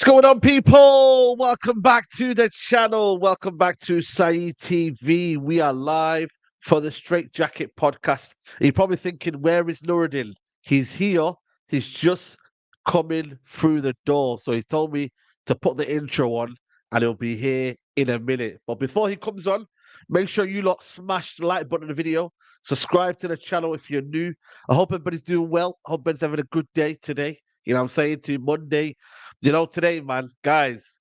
What's going on, people? Welcome back to the channel. Welcome back to Saeed TV. We are live for the Straightjacket podcast. You're probably thinking, where is Nuradin? He's here. He's just coming through the door. So he told me to put the intro on and he'll be here in a minute. But before he comes on, make sure you lot smash the like button on the video. Subscribe to the channel if you're new. I hope everybody's doing well. I hope everybody's having a good day today. You know what I'm saying? To Monday. You know, today, man, guys,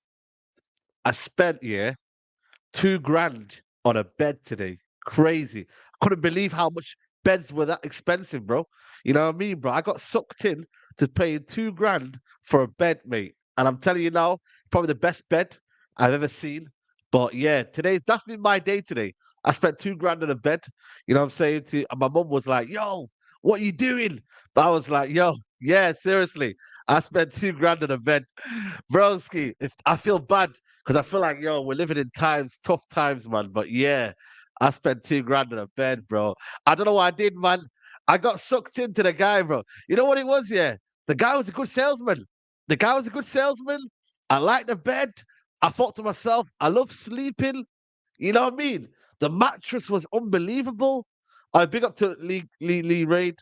I spent, $2,000 on a bed today. Crazy. I couldn't believe how much beds were that expensive, bro. You know what I mean, bro? I got sucked in to paying $2,000 for a bed, mate. And I'm telling you now, probably the best bed I've ever seen. But yeah, that's been my day today. I spent $2,000 on a bed. You know what I'm saying? And my mum was like, yo, what are you doing? But I was like, yo, yeah, seriously. I spent $2,000 on a bed. Broski, if I feel bad because I feel like, yo, we're living in tough times, man. But yeah, I spent $2,000 on a bed, bro. I don't know what I did, man. I got sucked into the guy, bro. You know what it was, yeah? The guy was a good salesman. I liked the bed. I thought to myself, I love sleeping. You know what I mean? The mattress was unbelievable. I big up to Lee Raid.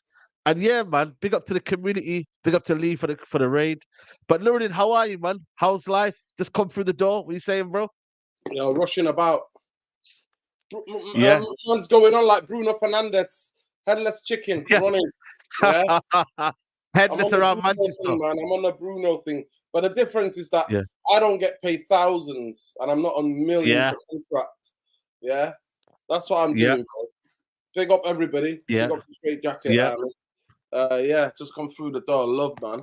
And yeah, man, big up to the community, big up to Lee for the raid. But Nuradin, how are you, man? How's life? Just come through the door. What are you saying, bro? Rushing about. Yeah. What's going on like Bruno Fernandes, headless chicken, running. Yeah. Headless around Manchester. Thing, man. I'm on the Bruno thing. But the difference is that I don't get paid thousands and I'm not on millions of contracts. Yeah. That's what I'm doing, bro. Big up everybody. Yeah. Big up the Straightjacket. Just come through the door. Love, man.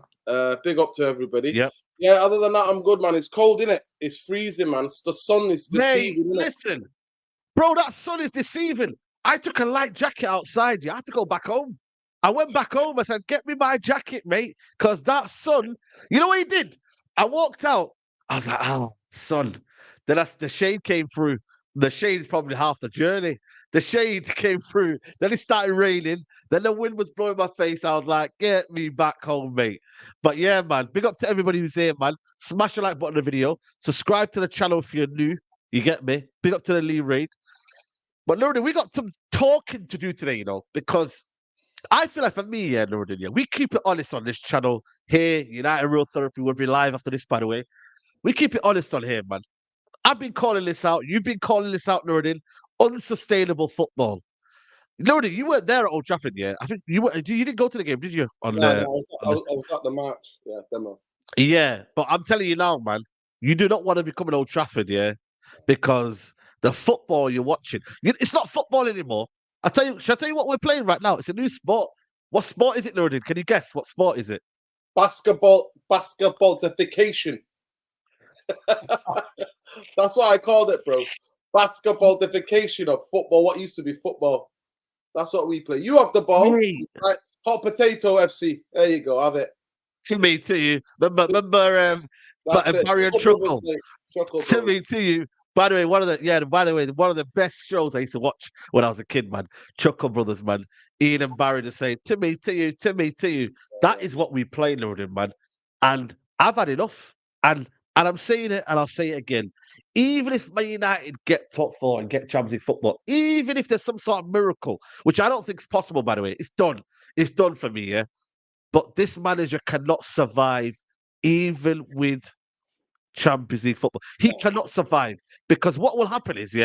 Big up to everybody. Yeah, other than that, I'm good, man. It's cold, innit? It's freezing, man. The sun is deceiving, innit? Listen, bro, that sun is deceiving. I took a light jacket outside. I had to go back home. I went back home. I said, get me my jacket, mate, because that sun, you know what he did? I walked out. I was like, oh, sun. Then the shade came through. The shade is probably half the journey. The shade came through. Then it started raining. Then the wind was blowing my face. I was like, get me back home, mate. But yeah, man, big up to everybody who's here, man. Smash the like button on the video. Subscribe to the channel if you're new. You get me? Big up to the Lee Raid. But Nuradin, we got some talking to do today, because I feel like for me, Nuradin, we keep it honest on this channel here. United Real Therapy will be live after this, by the way. We keep it honest on here, man. I've been calling this out. You've been calling this out, Nuradin. Unsustainable football. Nuradin, you weren't there at Old Trafford, yeah? I think you didn't go to the game, did you? I was at the match. Yeah, demo. Yeah, but I'm telling you now, man, you do not want to become an Old Trafford, yeah? Because the football you're watching, it's not football anymore. Shall I tell you what we're playing right now? It's a new sport. What sport is it, Nuradin? Can you guess? What sport is it? Basketballification. That's what I called it, bro. Basketballification of football. What used to be football. That's what we play. You have the ball. Right? Hot potato FC. There you go. Have it. To me, to you. Remember Barry and Truckle. To me, to you. By the way, one of the best shows I used to watch when I was a kid, man. Chuckle Brothers, man. Ian and Barry to say, to me, to you, to me, to you. That is what we play, Nuradin, man. And I've had enough. And I'm saying it, and I'll say it again. Even if Man United get top four and get Champions League football, even if there's some sort of miracle, which I don't think is possible, by the way, it's done. It's done for me, yeah? But this manager cannot survive even with Champions League football. He cannot survive because what will happen is,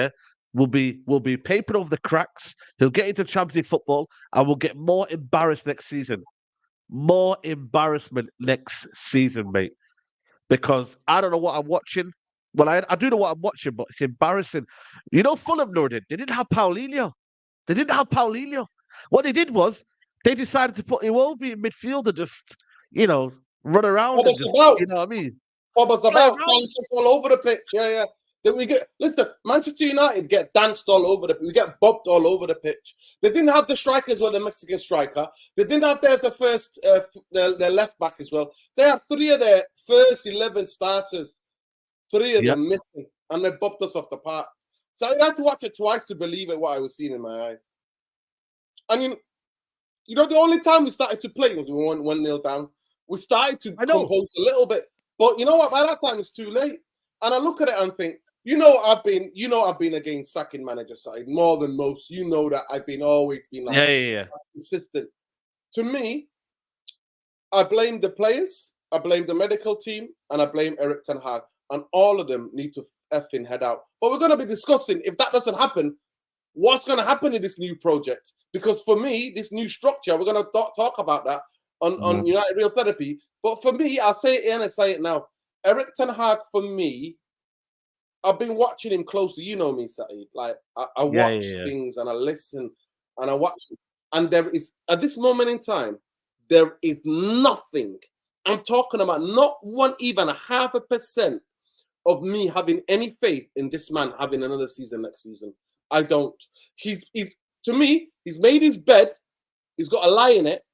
we'll be papering over the cracks. He'll get into Champions League football and we'll get more embarrassed next season. More embarrassment next season, mate. Because I don't know what I'm watching. Well, I do know what I'm watching, but it's embarrassing. You know, Fulham, Nuradin, they didn't have Paulinho. They didn't have Paulinho. What they did was they decided to put Iwobi in midfield and just, run around What and it's just, about? you know what I mean? What was Play about? around. Dancing all over the pitch. Yeah. Then we get Manchester United get danced all over we get bobbed all over the pitch. They didn't have the striker as well, the Mexican striker. They didn't have the first their left back as well. They had 3 of their first 11 starters. 3 of them missing, and they bobbed us off the park. So I had to watch it twice to believe it what I was seeing in my eyes. And the only time we started to play was we went 1-0 down. We started to compose a little bit, but you know what? By that time it's too late. And I look at it and think, I've been against sacking manager side more than most. You know that I've always been like consistent. To me, I blame the players, I blame the medical team, and I blame Erik Ten Hag. And all of them need to effing head out. But we're going to be discussing, if that doesn't happen, what's going to happen in this new project. Because for me, this new structure, we're going to talk about that on United Real Therapy. But for me, I'll say it and I say it now. Erik Ten Hag, for me, I've been watching him closely. You know me, Saeed. Like, I watch things and I listen and I watch. And there is, at this moment in time, there is nothing. I'm talking about not even 0.5% of me having any faith in this man having another season next season. I don't. He's to me, he's made his bed. He's got a lie in it.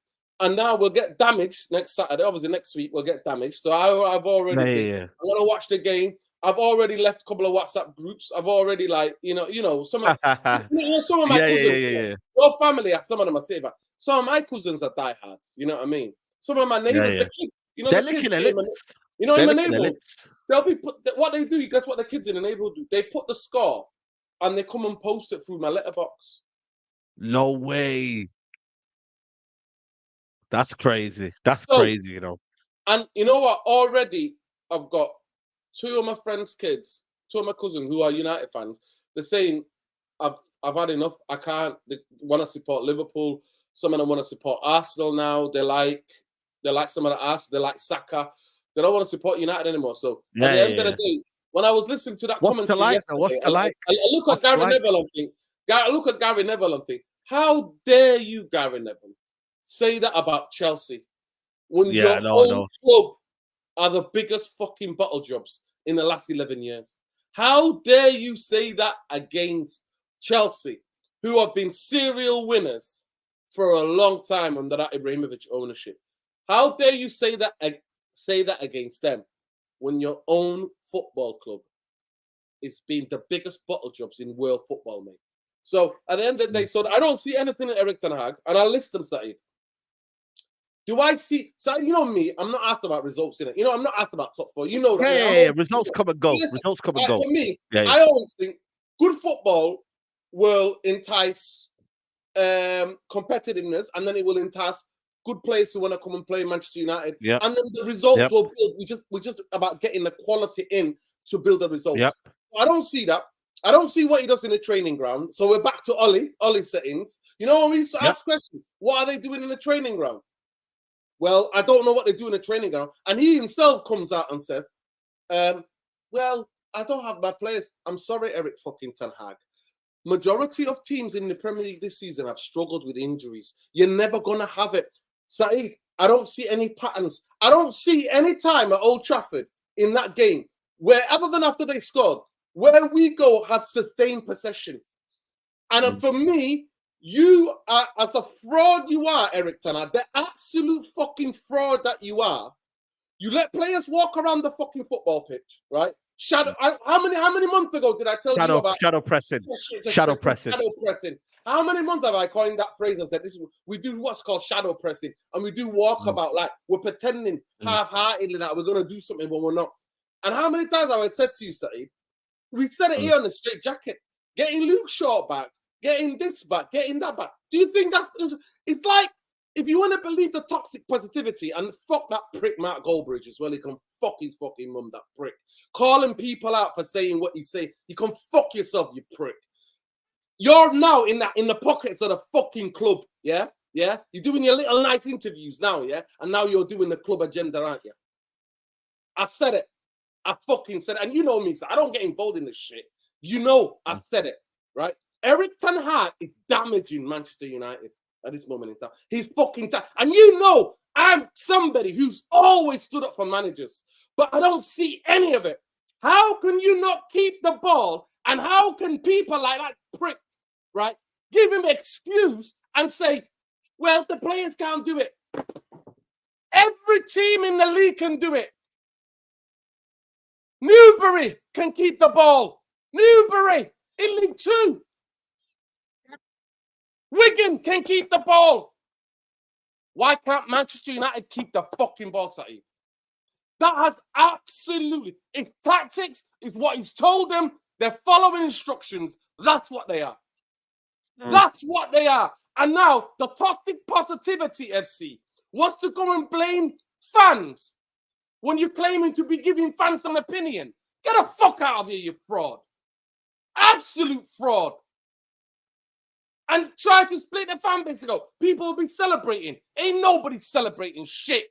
And now we'll get damaged next Saturday. Obviously, next week we'll get damaged. So I've already I'm going to watch the game. I've already left a couple of WhatsApp groups. I've already some of my cousins, your family, some of them are saver. Some of my cousins are diehards. You know what I mean? Some of my neighbors, the kids, they're licking their lips. In the neighborhood, they'll be what they do. Guess what the kids in the neighborhood do? They put the score and they come and post it through my letterbox. No way. That's crazy. That's crazy, And you know what? Already, I've got 2 of my friends' kids, 2 of my cousins who are United fans. They're saying, I've had enough. I can't. They want to support Liverpool. Some of them want to support Arsenal now. They like some of the Arsenal. They like Saka. They don't want to support United anymore. So at the end of the day, when I was listening to that commentary yesterday, I look at Gary Neville and think, how dare you, Gary Neville, say that about Chelsea when your own club are the biggest fucking bottle jobs in the last 11 years? How dare you say that against Chelsea, who have been serial winners for a long time under that Ibrahimovic ownership? How dare you say that against them when your own football club is being the biggest bottle jobs in world football, mate? So at the end of the day, so I don't see anything in Erik Ten Hag, and I'll list them, Saeed. Do I see? So you know me, I'm not asked about results in it. I'm not asked about top 4. You know that. Yeah. Results come and go. Results come and go. For me, I always think good football will entice competitiveness, and then it will entice good players who want to come and play Manchester United. Yep. And then the results will build. We're just about getting the quality in to build the results. Yep. I don't see that. I don't see what he does in the training ground. So we're back to Ollie's settings. When we used to ask questions, what are they doing in the training ground? Well, I don't know what they do in the training ground. And he himself comes out and says, well, I don't have my players. I'm sorry, Erik fucking Ten Hag. Majority of teams in the Premier League this season have struggled with injuries. You're never going to have it. Saeed, I don't see any patterns. I don't see any time at Old Trafford in that game where, other than after they scored, where we go have sustained possession. And for me, you are, as a fraud you are, Erik Ten Hag, the absolute fucking fraud that you are. You let players walk around the fucking football pitch, right? How many months ago did I tell you about shadow pressing? Shadow pressing. How many months have I coined that phrase and said we do what's called shadow pressing, and we do walkabout, like we're pretending half-heartedly that we're gonna do something but we're not. And how many times have I said to you, Saeed, we said it here on the Straightjacket, getting Luke Shaw back, getting this back, getting that back. Do you think it's like, if you want to believe the toxic positivity, and fuck that prick Mark Goldbridge as well, he can fuck his fucking mum, that prick. Calling people out for saying what he say, you can fuck yourself, you prick. You're now in the pockets of the fucking club, yeah? You're doing your little nice interviews now, yeah? And now you're doing the club agenda, aren't you? I said it. I fucking said it. And you know me, so I don't get involved in this shit. You know I said it, right? Eric Ten Hag is damaging Manchester United at this moment in time. He's fucking and you know I'm somebody who's always stood up for managers, but I don't see any of it. How can you not keep the ball? And how can people like that prick, right, give him an excuse and say, well, the players can't do it? Every team in the league can do it. Newbury can keep the ball. Newbury in League 2. Wigan can keep the ball. Why can't Manchester United keep the fucking ball, Saeed? That has absolutely... It's tactics. It's what he's told them. They're following instructions. That's what they are. That's what they are. And now, the toxic positivity FC wants to go and blame fans when you're claiming to be giving fans an opinion. Get the fuck out of here, you fraud. Absolute fraud. And try to split the fan base and go, people will be celebrating. Ain't nobody celebrating shit.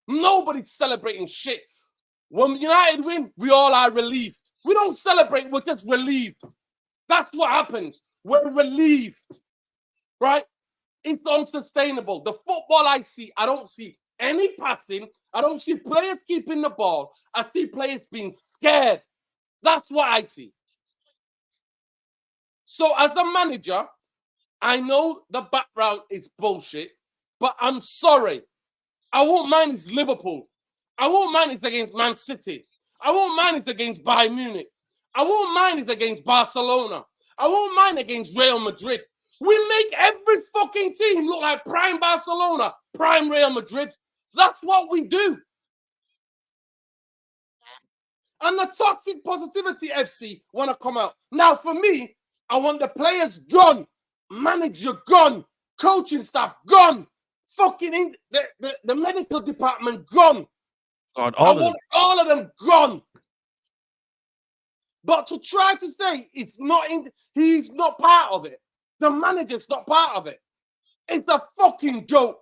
Nobody's celebrating shit. When United win, we all are relieved. We don't celebrate, we're just relieved. That's what happens. We're relieved. Right? It's unsustainable. The football I see, I don't see any passing. I don't see players keeping the ball. I see players being scared. That's what I see. So as a manager, I know the background is bullshit, but I'm sorry. I won't mind it's Liverpool. I won't mind it's against Man City. I won't mind it's against Bayern Munich. I won't mind it's against Barcelona. I won't mind against Real Madrid. We make every fucking team look like prime Barcelona, prime Real Madrid. That's what we do. And the toxic positivity FC want to come out. Now, for me, I want the players gone, manager gone, coaching staff gone, fucking the medical department gone. God, I want all of them gone. But to try to say he's not part of it. The manager's not part of it. It's a fucking joke.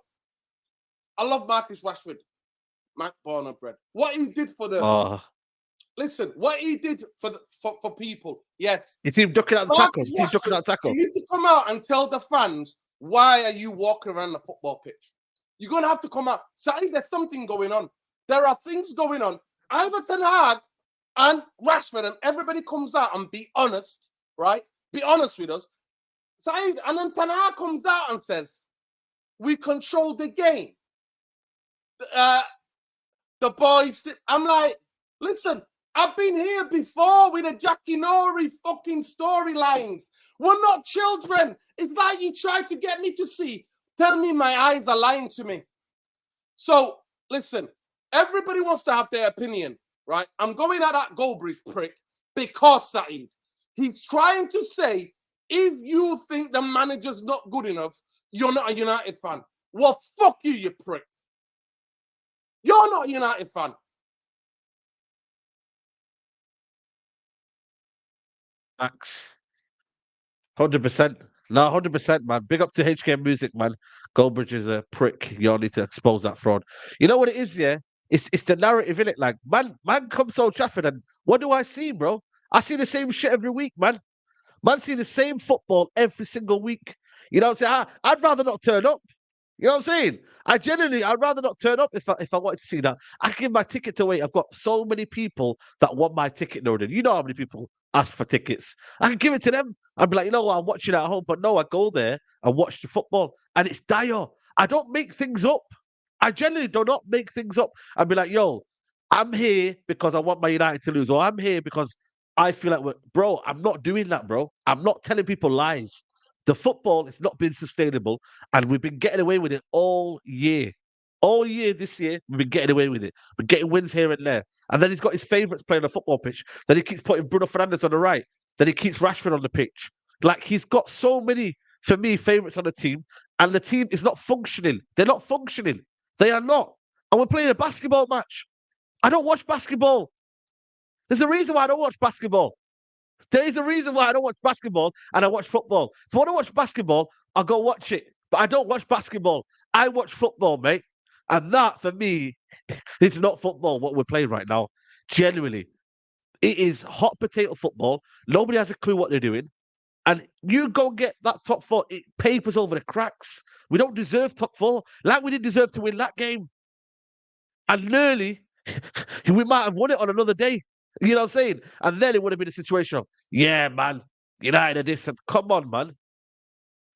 I love Marcus Rashford, Matt Born and Bread. What he did for the listen, what he did for people, yes. Is he ducking out the tackle? Is he ducking out the tackle? You need to come out and tell the fans, why are you walking around the football pitch? You're going to have to come out. Say there's something going on. There are things going on. Either Ten Hag and Rashford and everybody comes out and be honest, right? Be honest with us. Saeed, and then Ten Hag comes out and says, we control the game. The boys, I'm like, listen, I've been here before with the Jackie Nori fucking storylines. We're not children. It's like you tried to get me to see. Tell me my eyes are lying to me. So, listen, everybody wants to have their opinion, right? I'm going at that Goldbridge prick because, Saeed, he's trying to say, if you think the manager's not good enough, you're not a United fan. Well, fuck you, you prick. You're not a United fan. Max. 100%. No, 100%, man. Big up to HK Music, man. Goldbridge is a prick. You all need to expose that fraud. You know what it is, yeah? It's the narrative, innit? Like, man comes to Old Trafford and what do I see, bro? I see the same shit every week, man. Man see the same football every single week. You know what I'm saying? I'd rather not turn up. You know what I'm saying? I'd rather not turn up if I wanted to see that. I can give my ticket away. I've got so many people that want my ticket, Nuradin. You know how many people ask for tickets. I can give it to them. I'd be like, you know what, I'm watching at home. But no, I go there and watch the football. And it's dire. I don't make things up. I generally do not make things up. I'd be like, yo, I'm here because I want my United to lose. Or I'm here because I feel like, bro, I'm not doing that, bro. I'm not telling people lies. The football has not been sustainable, and we've been getting away with it all year. All year this year, we've been getting away with it. We're getting wins here and there. And then he's got his favourites playing the football pitch. Then he keeps putting Bruno Fernandes on the right. Then he keeps Rashford on the pitch. Like, he's got so many, for me, favourites on the team, and the team is not functioning. They're not functioning. They are not. And we're playing a basketball match. I don't watch basketball. There's a reason why I don't watch basketball. There is a reason why I don't watch basketball and I watch football. If I want to watch basketball, I'll go watch it. But I don't watch basketball. I watch football, mate. And that, for me, is not football, what we're playing right now. Genuinely. It is hot potato football. Nobody has a clue what they're doing. And you go get that top four, it papers over the cracks. We don't deserve top four. Like we didn't deserve to win that game. And nearly, we might have won it on another day. You know what I'm saying? And then it would have been a situation of, yeah, man, United are this. And come on, man.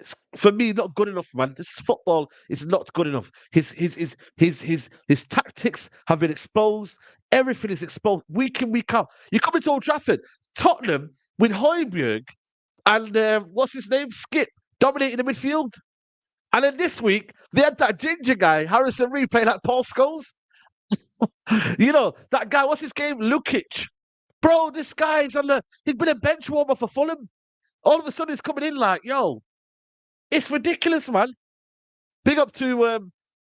It's, for me, not good enough, man. This football is not good enough. His tactics have been exposed. Everything is exposed week in, week out. You come into Old Trafford, Tottenham with Højbjerg and what's his name? Skip dominating the midfield. And then this week, they had that ginger guy, Harrison Reed, playing like Paul Scholes. You know, that guy, what's his name? Lukic. Bro, this guy's he's been a bench warmer for Fulham. All of a sudden, he's coming in like, yo, it's ridiculous, man. Big up to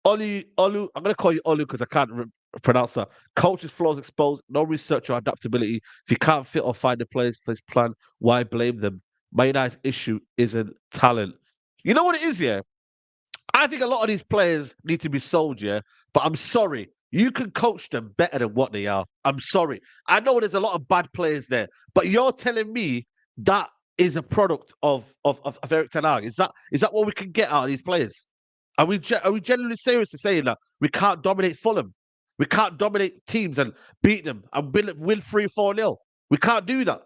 Olu. I'm going to call you Olu because I can't pronounce that. Coach's flaws exposed, no research or adaptability. If you can't fit or find a place for his plan, why blame them? My United's issue isn't talent. You know what it is, yeah? I think a lot of these players need to be sold, yeah? But I'm sorry. You can coach them better than what they are. I'm sorry. I know there's a lot of bad players there, but you're telling me that is a product of Eric Ten Hag. Is that what we can get out of these players? Are we genuinely serious to saying that we can't dominate Fulham? We can't dominate teams and beat them and win 3-4-0. We can't do that.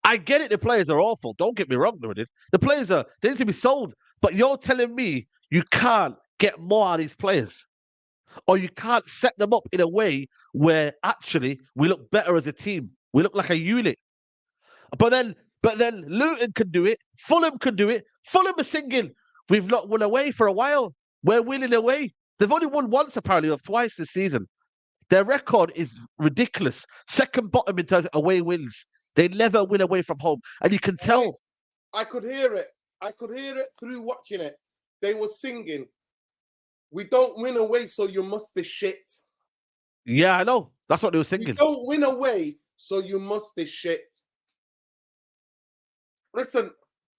I get it. The players are awful. Don't get me wrong, Nuradin. The players they need to be sold. But you're telling me you can't get more out of these players, or you can't set them up in a way where actually we look better as a team. We look like a unit. But then Luton can do it. Fulham can do it. Fulham are singing, we've not won away for a while. We're winning away. They've only won once, apparently, or twice this season. Their record is ridiculous. Second bottom in terms of away wins. They never win away from home. And you can tell. I could hear it. I could hear it through watching it. They were singing, we don't win away, so you must be shit. Yeah, I know. That's what they were singing. You don't win away, so you must be shit. Listen,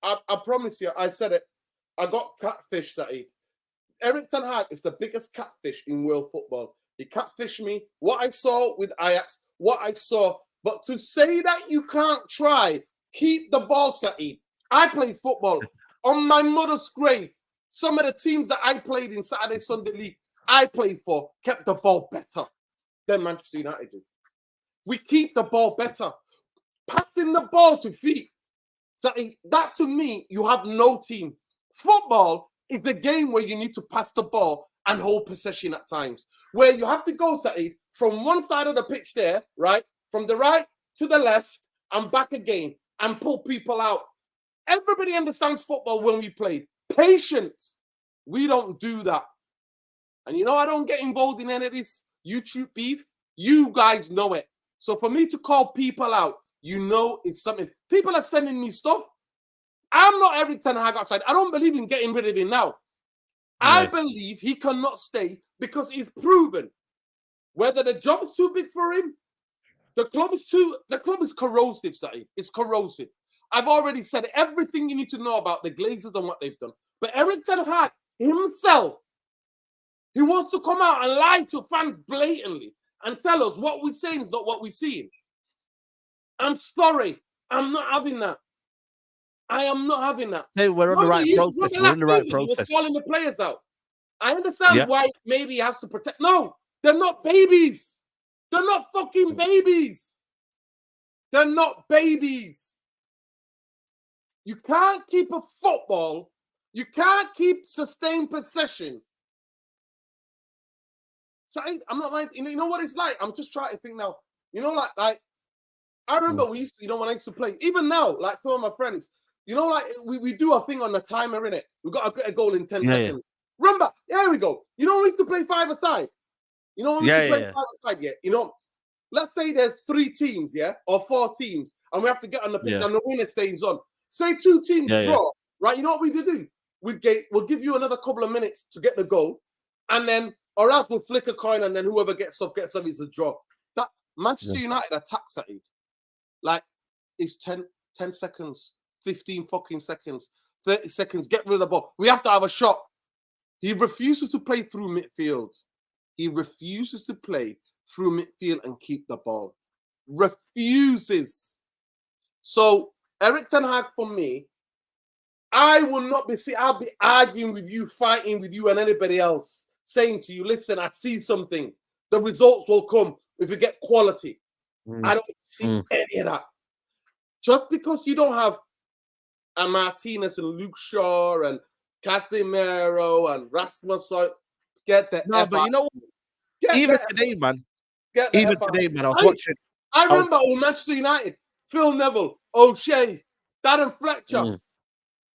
I promise you, I said it. I got catfish, Saeed. Eric Ten Hag is the biggest catfish in world football. He catfished me. What I saw with Ajax, what I saw. But to say that you can't try, keep the ball, Saeed. I played football on my mother's grave. Some of the teams that I played in Saturday, Sunday League, I played for, kept the ball better than Manchester United do. We keep the ball better. Passing the ball to feet. That to me, you have no team. Football is the game where you need to pass the ball and hold possession at times. Where you have to go, Saeed, from one side of the pitch there, right? From the right to the left and back again and pull people out. Everybody understands football when we play. Patience. We don't do that. And you know, I don't get involved in any of this YouTube beef. You guys know it. So for me to call people out, you know it's something. People are sending me stuff. I'm not Eric Ten Hag outside. I don't believe in getting rid of him now. Yeah. I believe he cannot stay because he's proven whether the job is too big for him, the club is corrosive, Saeed. It's corrosive. I've already said everything you need to know about the Glazers and what they've done. But Eric Ten Hag himself, he wants to come out and lie to fans blatantly and tell us what we're saying is not what we're seeing. I'm sorry. I'm not having that. I am not having that. Say we're on the right process. We're in the right process. He was calling the players out. I understand why maybe he has to protect. No, they're not babies. They're not fucking babies. They're not babies. You can't keep a football. You can't keep sustained possession. So I'm not like, you know what it's like? I'm just trying to think now. You know, like I remember we used to, you know, when I used to play, even now, like some of my friends, you know, like we do a thing on the timer, innit? We got to get a goal in 10 seconds. Yeah. Remember, there we go. You know, we used to play 5-a-side. You know, we used to play 5-a-side, You know, let's say there's 3 teams, or 4 teams, and we have to get on the pitch and the winner stays on. Say 2 teams draw, right? You know what we do? We'll give you another couple of minutes to get the goal, and then, or else we'll flick a coin, and then whoever gets off is a draw. That Manchester United attacks at it. Like, it's 10 seconds, 15 fucking seconds, 30 seconds, get rid of the ball. We have to have a shot. He refuses to play through midfield. He refuses to play through midfield and keep the ball. refuses. So Eric Ten Hag, for me, I will not be I'll be arguing with you, fighting with you and anybody else, saying to you, listen, I see something. The results will come if you get quality. I don't see any of that. Just because you don't have a Martinez and Luke Shaw and Casemiro and Rasmus, get the No, but you know, even today, man. Even today, man, I was watching. I remember Manchester United, Phil Neville, O'Shea, Darren Fletcher.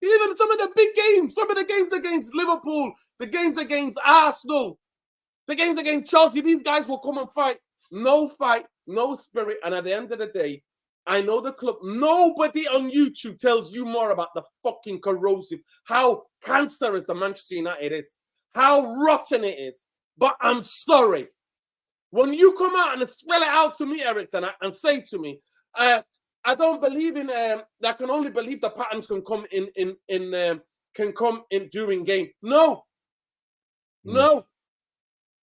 Even some of the big games, some of the games against Liverpool, the games against Arsenal, the games against Chelsea, these guys will come and fight. No fight, no spirit. And at the end of the day, I know the club. Nobody on YouTube tells you more about the fucking corrosive, how cancerous the Manchester United is, how rotten it is. But I'm sorry. When you come out and spell it out to me, Eric, and say to me, I don't believe in. I can only believe the patterns can come in during game. No.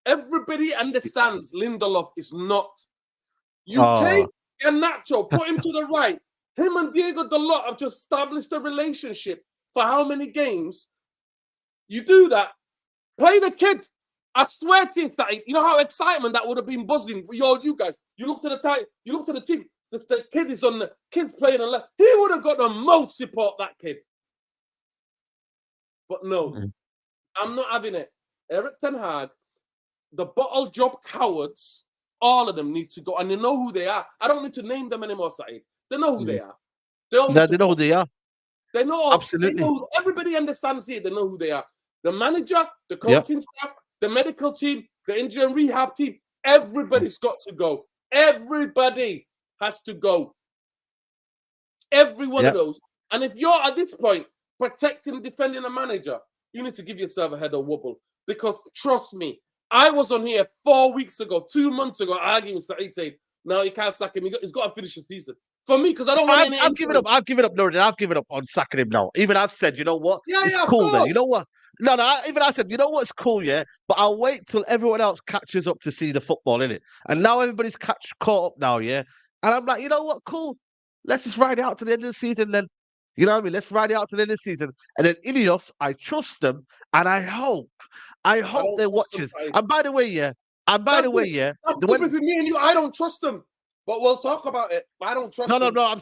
Everybody understands Lindelof is not. You take Garnacho, put him to the right. Him and Diego Dalot have just established a relationship for how many games? You do that. Play the kid. I swear to you, you know how excitement that would have been buzzing for you guys. You look to the team. The kid is on the kid's playing on left. He would have got the most support, that kid. But no, I'm not having it. Eric Ten Hag, the bottle job cowards, all of them need to go, and they know who they are. I don't need to name them anymore, Saeed. They know who they are. They know who they are. They know. Absolutely. Everybody understands here. They know who they are. The manager, the coaching staff, the medical team, the injury and rehab team, everybody's got to go. Everybody has to go. Every one of those. And if you're at this point protecting, defending a manager, you need to give yourself a head of wobble. Because trust me, I was on here 4 weeks ago, 2 months ago, arguing with Saeed saying, no, you can't sack him. He's got to finish the season. For me, because I don't want any. I've given up. I've given up, Nuradin. I've given up on sacking him now. Even I've said, you know what? It's cool then. You know what? No. Even I said, you know what's cool, yeah? But I'll wait till everyone else catches up to see the football, innit? And now everybody's caught up now, yeah? And I'm like, you know what? Cool. Let's just ride it out to the end of the season then. You know what I mean? Let's ride it out to the end of the season. And then INEOS, I trust them. And I hope they're watchers. And by the way, that's the difference with me and you. I don't trust them. But we'll talk about it. I don't trust them. No. I'm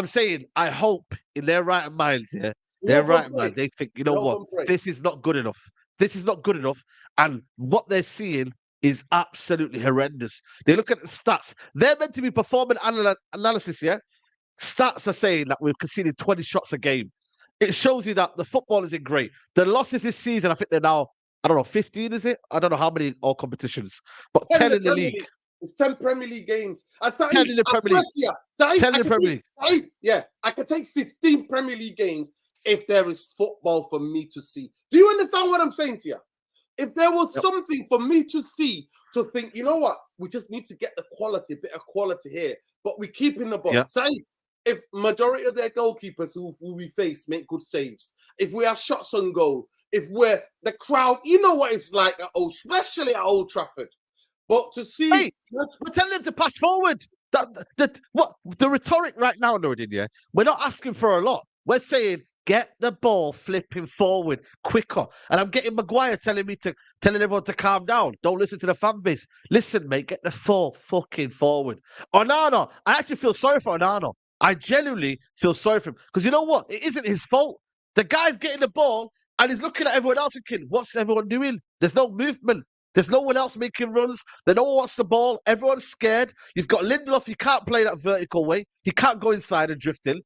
saying, I hope in their right minds, their right mind, they think, you know what? This is not good enough. This is not good enough. And what they're seeing is absolutely horrendous. They look at the stats. They're meant to be performing analysis, yeah? Stats are saying that we've conceded 20 shots a game. It shows you that the football isn't great. The losses this season, I think they're now, 15, is it? I don't know how many all competitions, but 10 in the league. It's 10 Premier League games. 10 in the Premier League. 10 in the Premier League. Yeah, I could take 15 Premier League games if there is football for me to see. Do you understand what I'm saying to you? If there was something for me to see, to think, you know what? We just need to get the quality, a bit of quality here, but we keep in the box. Say, if majority of their goalkeepers who we face make good saves, if we have shots on goal, if we're the crowd, you know what it's like, especially at Old Trafford. But to see, we're telling them to pass forward. What the rhetoric right now, Nuradin, we're not asking for a lot. We're saying get the ball flipping forward quicker. And I'm getting Maguire telling everyone to calm down. Don't listen to the fan base. Listen, mate, get the ball fucking forward. Onana, I actually feel sorry for Onana. I genuinely feel sorry for him because you know what? It isn't his fault. The guy's getting the ball and he's looking at everyone else thinking, what's everyone doing? There's no movement. There's no one else making runs. They don't want the ball. Everyone's scared. You've got Lindelof. He can't play that vertical way. He can't go inside and drift in.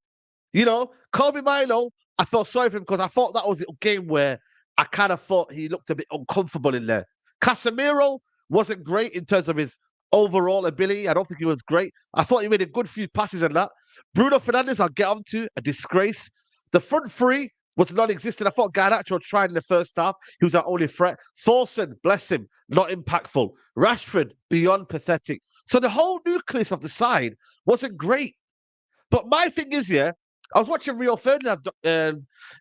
You know, Kobe Mino, I felt sorry for him because I thought that was a game where I kind of thought he looked a bit uncomfortable in there. Casemiro wasn't great in terms of his overall ability. I don't think he was great. I thought he made a good few passes and that. Bruno Fernandes, I'll get on to, a disgrace. The front three was non-existent. I thought Garnacho tried in the first half. He was our only threat. Thorson, bless him, not impactful. Rashford, beyond pathetic. So the whole nucleus of the side wasn't great. But my thing is, I was watching Rio Ferdinand's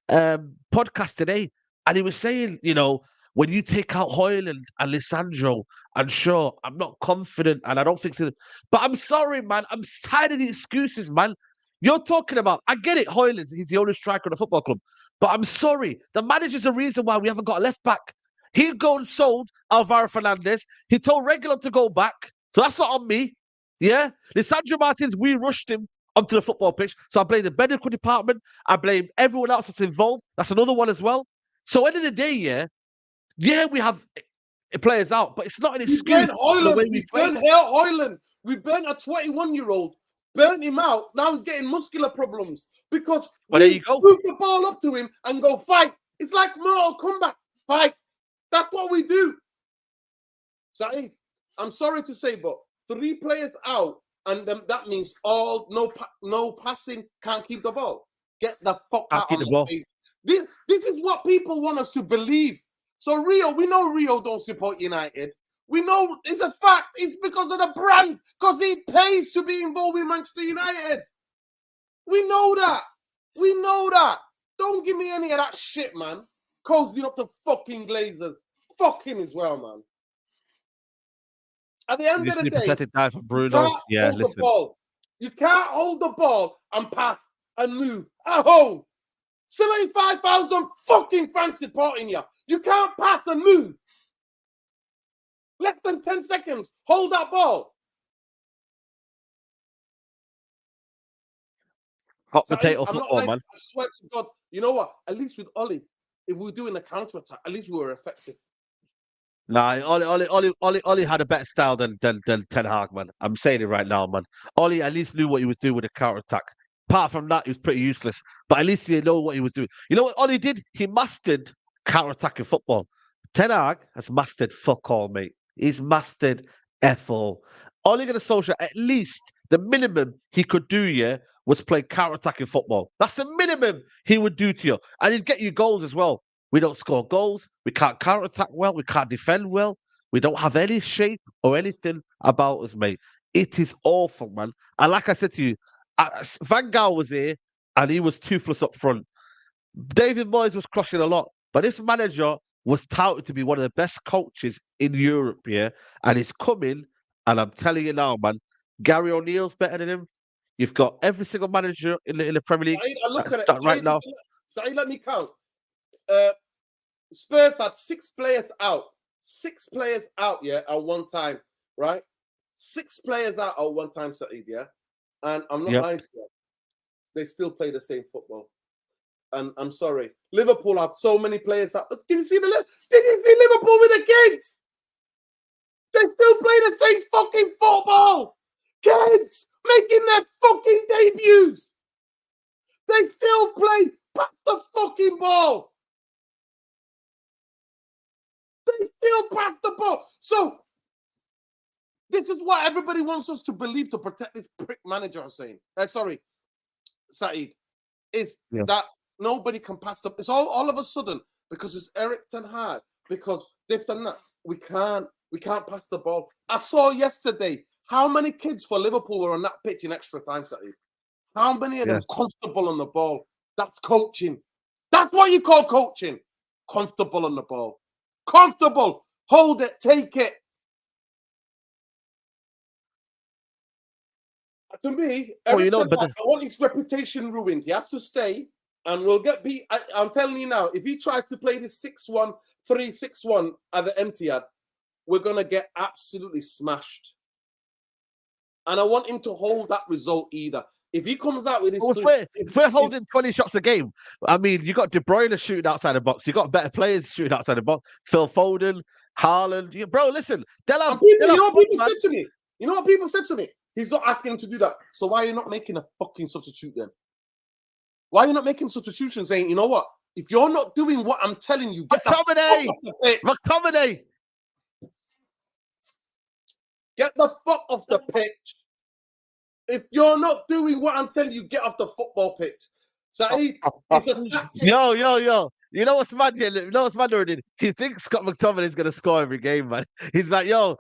podcast today, and he was saying, you know, when you take out Hoyland and Lissandro and Shaw, I'm not confident and I don't think so. But I'm sorry, man. I'm tired of the excuses, man. You're talking about, I get it, Hoyland, he's the only striker in the football club. But I'm sorry, the manager's the reason why we haven't got a left back. He go and sold Alvaro Fernandez. He told Regular to go back. So that's not on me. Yeah? Lissandro Martins, we rushed him onto the football pitch. So I blame the medical department. I blame everyone else that's involved. That's another one as well. So end of the day, yeah, we have players out, but it's not an excuse for the way we play. Burnt Hoyland. We burnt a 21-year-old. Burnt him out. Now he's getting muscular problems because There you go. Move the ball up to him and go fight. It's like Mortal Kombat. Fight. That's what we do. Saeed, I'm sorry to say, but 3 players out, and that means no passing, can't keep the ball. Get the fuck out of the ball. This is what people want us to believe. So we know Rio don't support United. We know it's a fact. It's because of the brand, because he pays to be involved with Manchester United. We know that. We know that. Don't give me any of that shit, man. Coasting up to fucking Glazers. Fucking as well, man. At the end of the day, pathetic dive for Bruno. Yeah, listen. The ball. You can't hold the ball and pass and move at home. 75,000 fucking fans supporting you. You can't pass and move. Less than 10 seconds. Hold that ball. Hot potato football, man. I swear to God. You know what? At least with Ollie, if we were doing a counter-attack, at least we were effective. Nah, Ollie had a better style than Ten Hag, man. I'm saying it right now, man. Ollie at least knew what he was doing with the counter-attack. Apart from that, he was pretty useless. But at least he know what he was doing. You know what Ollie did? He mastered counter-attacking football. Ten Hag has mastered fuck all, mate. He's mastered F-all. Ole Gunnar Solskjaer, at least the minimum he could do, was play counter-attacking football. That's the minimum he would do to you. And he'd get you goals as well. We don't score goals. We can't counter-attack well. We can't defend well. We don't have any shape or anything about us, mate. It is awful, man. And like I said to you, Van Gaal was here and he was toothless up front. David Moyes was crushing a lot. But this manager was touted to be one of the best coaches in Europe, and he's coming, and I'm telling you now, man, Gary O'Neill's better than him. You've got every single manager in the Premier League. I look at it right now. Let me count. Spurs had 6 players out. 6 players out, at one time, right? 6 players out at one time, Saeed, and I'm not lying to you. They still play the same football. And I'm sorry, Liverpool have so many players out. Did you see Liverpool with the kids? They still play the same fucking football. Kids making their fucking debuts. They still play pass the fucking ball. They still pass the ball. So this is what everybody wants us to believe to protect this prick manager. Saying, sorry, Saeed, is that nobody can pass the. It's all of a sudden because it's Eric Ten Hag, because this and that. We can't pass the ball. I saw yesterday how many kids for Liverpool were on that pitch in extra time, Saeed. How many of them comfortable on the ball? That's coaching. That's what you call coaching. Comfortable on the ball. Comfortable. Hold it. Take it. To me, I want his reputation ruined. He has to stay, and we'll get beat. I'm telling you now, if he tries to play this 6-1, 3-6-1 at the Etihad, we're going to get absolutely smashed. And I want him to hold that result either. If he comes out with his... If we're holding 20 shots a game, I mean, you got De Bruyne shooting outside the box. You got better players shooting outside the box. Phil Foden, Haaland. Bro, listen. You know what people said to me? He's not asking him to do that. So why are you not making a fucking substitute then? Why are you not making substitutions saying, you know what? If you're not doing what I'm telling you, McTominay! Get the fuck off the pitch. If you're not doing what I'm telling you, get off the football pitch. Saeed, it's a tactic. Yo. You know what's mad? You know what's mad, Nuradin? He thinks Scott McTominay is going to score every game, man. He's like, you know...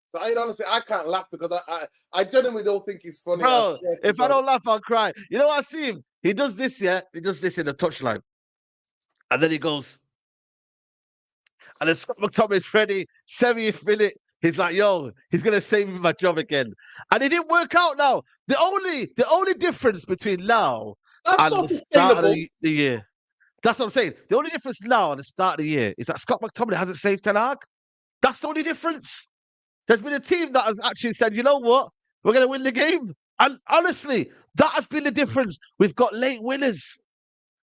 So honestly, I can't laugh because I genuinely don't think he's funny. Bro, if I don't laugh, I'll cry. You know what I see him? He does this, He does this in the touchline. And then he goes, and then Scott McTominay's ready, 70th minute. He's like, yo, he's gonna save me my job again. And it didn't work out now. The only difference between now That's and not the start of sustainable. the year. That's what I'm saying. The only difference now and the start of the year is that Scott McTominay hasn't saved Ten Hag. That's the only difference. There's been a team that has actually said, you know what, we're going to win the game. And honestly, that has been the difference. We've got late winners.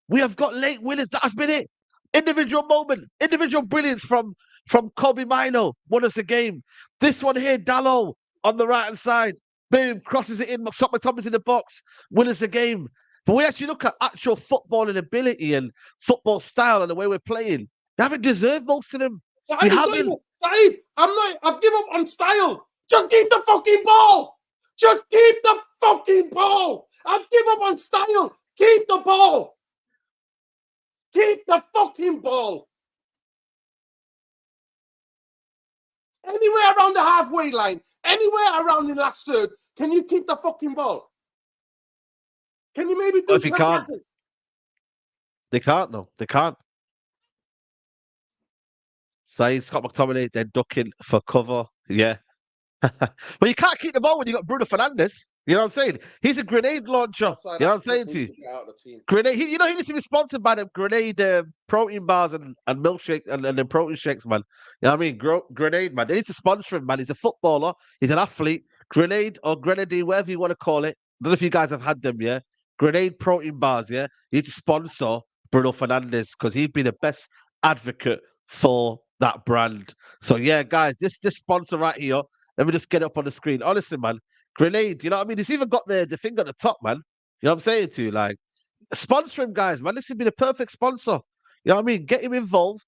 We have got late winners. That has been it. Individual moment, individual brilliance from Kobe Mino won us a game. This one here, Dallo on the right hand side, boom, crosses it in. Scott McTominay's in the box, win us a game. But we actually look at actual footballing ability and football style and the way we're playing. We haven't deserved most of them. We haven't. Saeed, I've given up on style. Just keep the fucking ball. Just keep the fucking ball. I've given up on style. Keep the ball. Keep the fucking ball. Anywhere around the halfway line, anywhere around the last third, can you keep the fucking ball? Can you maybe do 10 passes? They can't, though. They can't. Saeed, Scott McTominay, they're ducking for cover. Yeah. But you can't keep the ball when you got Bruno Fernandes. You know what I'm saying? He's a grenade launcher. You know what I'm saying to you? Grenade. He needs to be sponsored by the grenade protein bars and milkshake and the protein shakes, man. You know what I mean? Grenade, man. They need to sponsor him, man. He's a footballer. He's an athlete. Grenade or grenadine, whatever you want to call it. I don't know if you guys have had them, yeah? Grenade protein bars, yeah? You need to sponsor Bruno Fernandes because he'd be the best advocate for that brand. So yeah, guys, this sponsor right here. Let me just get it up on the screen. Honestly, man, Grenade, you know what I mean? It's even got the thing at the top, man. You know what I'm saying to you? Like, sponsor him, guys, man. This would be the perfect sponsor. You know what I mean? Get him involved,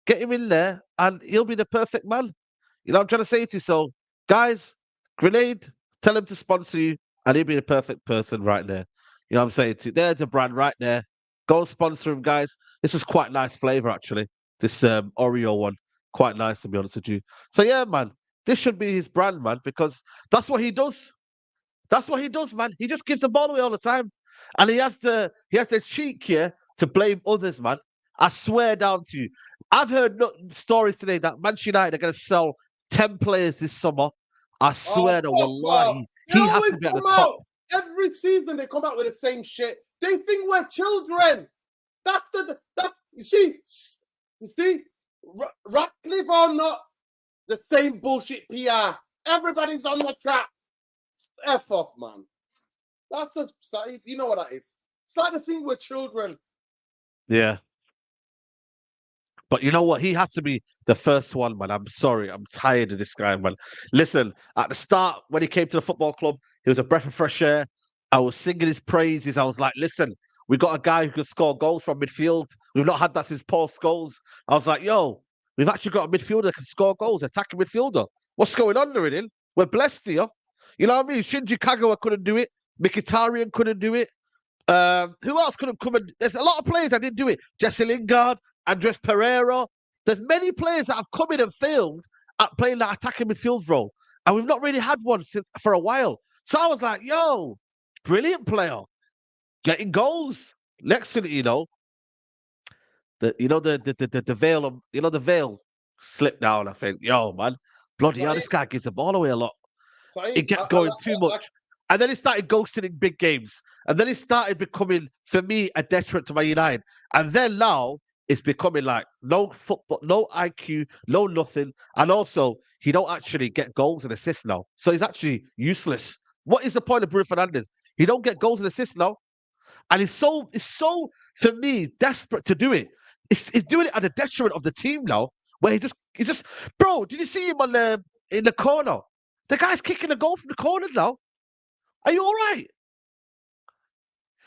get him in there, and he'll be the perfect man. You know what I'm trying to say to you? So, guys, Grenade, tell him to sponsor you, and he'll be the perfect person right there. You know what I'm saying to you? There's the brand right there. Go and sponsor him, guys. This is quite nice flavor, actually. This Oreo one. Quite nice, to be honest with you. So, yeah, man. This should be his brand, man, because that's what he does. That's what he does, man. He just gives the ball away all the time. And he has the cheek here to blame others, man. I swear down to you. I've heard stories today that Manchester United are going to sell 10 players this summer. I swear to wallahi, he has to be at the top. Every season they come out with the same shit. They think we're children. You see, Ratcliffe or not, the same bullshit PR. Everybody's on the track. F off, man. That's the side. You know what that is. It's like the thing with children. Yeah. But you know what? He has to be the first one, man. I'm sorry. I'm tired of this guy, man. Listen, at the start, when he came to the football club, he was a breath of fresh air. I was singing his praises. I was like, listen, we got a guy who can score goals from midfield. We've not had that since Paul Scholes. I was like, yo, we've actually got a midfielder that can score goals, attacking midfielder. What's going on, Nuradin? We're blessed here. You know what I mean? Shinji Kagawa couldn't do it. Mkhitaryan couldn't do it. Who else could have come and... There's a lot of players that didn't do it. Jesse Lingard, Andres Pereira. There's many players that have come in and failed at playing that attacking midfield role. And we've not really had one for a while. So I was like, yo, brilliant player. Getting goals. Next thing you know, the veil, the veil slipped down, I think. Yo, man. Bloody hell, this guy gives the ball away a lot. It kept going too much. And then he started ghosting in big games. And then he started becoming, for me, a detriment to my United. And then now, it's becoming like no football, no IQ, no nothing. And also, he don't actually get goals and assists now. So he's actually useless. What is the point of Bruno Fernandes? He don't get goals and assists now. And he's so, for me, desperate to do it. He's doing it at the detriment of the team now, where he just, bro, did you see him in the corner? The guy's kicking the goal from the corner now. Are you all right?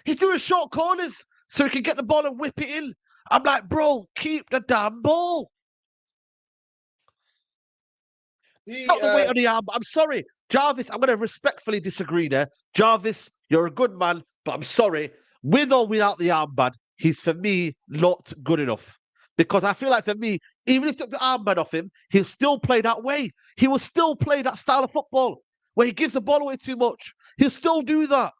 He's doing short corners so he can get the ball and whip it in. I'm like, bro, keep the damn ball. Not the weight on the arm. I'm sorry, Jarvis, I'm going to respectfully disagree there. Jarvis, you're a good man, but I'm sorry. With or without the armband, he's, for me, not good enough. Because I feel like, for me, even if you took the armband off him, he'll still play that way. He will still play that style of football where he gives the ball away too much. He'll still do that.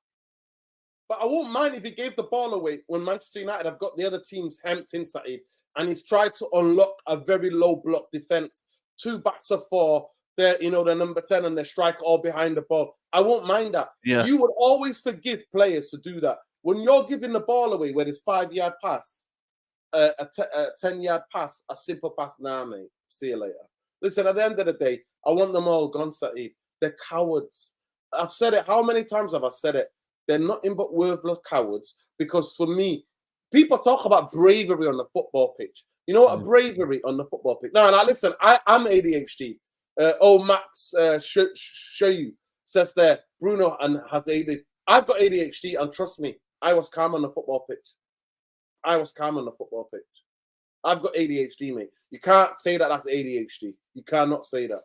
But I won't mind if he gave the ball away when Manchester United have got the other teams hemmed in, Saeed, and he's tried to unlock a very low block defense. 2 backs of 4, they're, the number 10 and they strike all behind the ball. I won't mind that. Yeah. You would always forgive players to do that. When you're giving the ball away where there's 5-yard pass, a 10-yard pass, a simple pass, nah, mate, see you later. Listen, at the end of the day, I want them all gone, Saeed. They're cowards. I've said it. How many times have I said it? They're nothing but worthless cowards, because for me, people talk about bravery on the football pitch. You know what? A bravery on the football pitch. No, listen, I'm ADHD. Max show you says there, Bruno and has ADHD. I've got ADHD, and trust me, I was calm on the football pitch. I've got ADHD, mate. You can't say that that's ADHD. You cannot say that.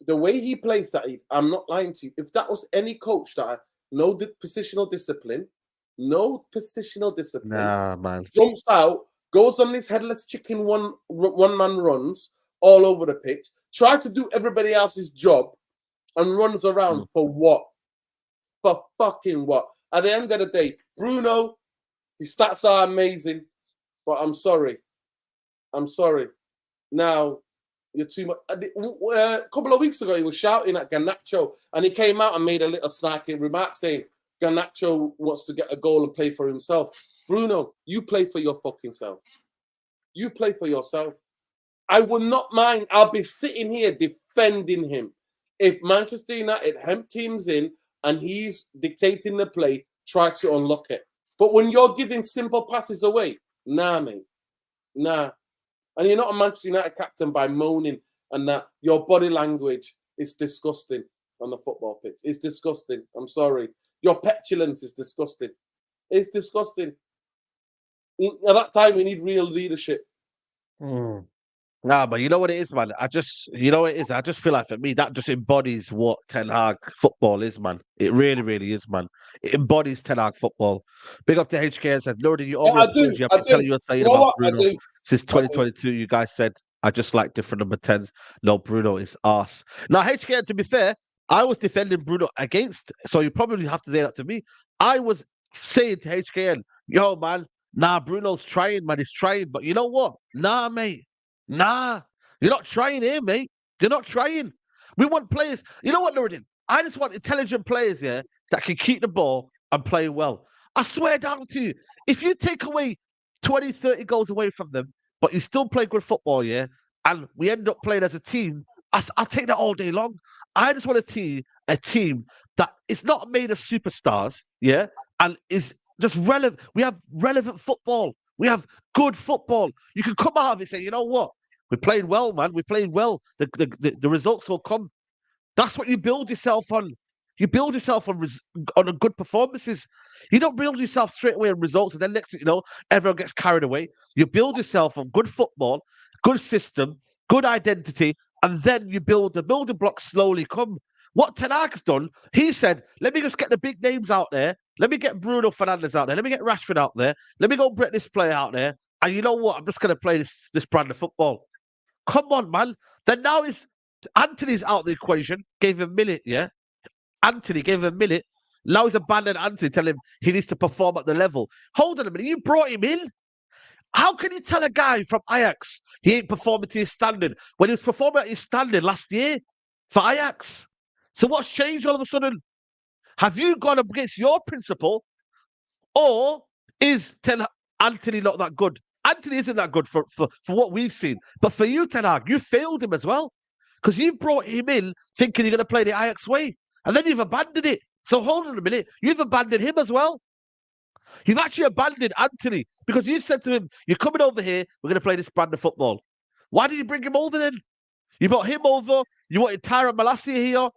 The way he plays that, I'm not lying to you. If that was any coach that no positional discipline, Nah, man. jumps out, goes on this headless chicken one-man runs all over the pitch, try to do everybody else's job, and runs around for what? For fucking what? At the end of the day, Bruno, his stats are amazing, but I'm sorry. Now, you're too much. A couple of weeks ago, he was shouting at Garnacho, and he came out and made a little snarky remark saying Garnacho wants to get a goal and play for himself. Bruno, you play for your fucking self. You play for yourself. I will not mind. I'll be sitting here defending him. If Manchester United hemp teams in and he's dictating the play, try to unlock it. But when you're giving simple passes away, nah, mate. Nah. And you're not a Manchester United captain by moaning and that. Your body language is disgusting on the football pitch. It's disgusting. I'm sorry. Your petulance is disgusting. It's disgusting. At that time, we need real leadership. Nah, but you know what it is, man? I just feel like for me, that just embodies what Ten Hag football is, man. It really, really is, man. It embodies Ten Hag football. Big up to HK and says, Nuradin, you owe me a apology. I've been telling you saying about Bruno since 2022. You guys said, I just like different number 10s. No, Bruno is arse. Now, HK, to be fair, I was defending Bruno against, so you probably have to say that to me. I was saying to HKN, yo, man, nah, Bruno's trying, man. He's trying. But you know what? Nah, mate. Nah, you're not trying here, mate. You're not trying. We want players. You know what, Nuradin? I just want intelligent players here that can keep the ball and play well. I swear down to you, if you take away 20, 30 goals away from them, but you still play good football, yeah, and we end up playing as a team, I'll take that all day long. I just want to see a team that is not made of superstars, yeah, and is just relevant. We have relevant football. We have good football. You can come out of it and say, you know what? We played well, man. We played well. The results will come. That's what you build yourself on. You build yourself on a good performances. You don't build yourself straight away on results, and then next thing you know, everyone gets carried away. You build yourself on good football, good system, good identity, and then you build the building blocks slowly come. What Ten Hag's done, he said, let me just get the big names out there. Let me get Bruno Fernandes out there. Let me get Rashford out there. Let me go bring this player out there. And you know what? I'm just going to play this brand of football. Come on, man. Then now Anthony's out of the equation. Gave him a minute, yeah? Anthony gave him a minute. Now he's abandoned Anthony, telling him he needs to perform at the level. Hold on a minute. You brought him in? How can you tell a guy from Ajax he ain't performing to his standard when he was performing at his standard last year for Ajax? So what's changed all of a sudden? Have you gone up against your principle, or is Anthony not that good? Anthony isn't that good for what we've seen. But for you, Ten Hag, you failed him as well. Because you brought him in thinking you're going to play the Ajax way. And then you've abandoned it. So hold on a minute. You've abandoned him as well. You've actually abandoned Anthony because you said to him, you're coming over here, we're going to play this brand of football. Why did you bring him over then? You brought him over. You wanted Tyra Malacia here.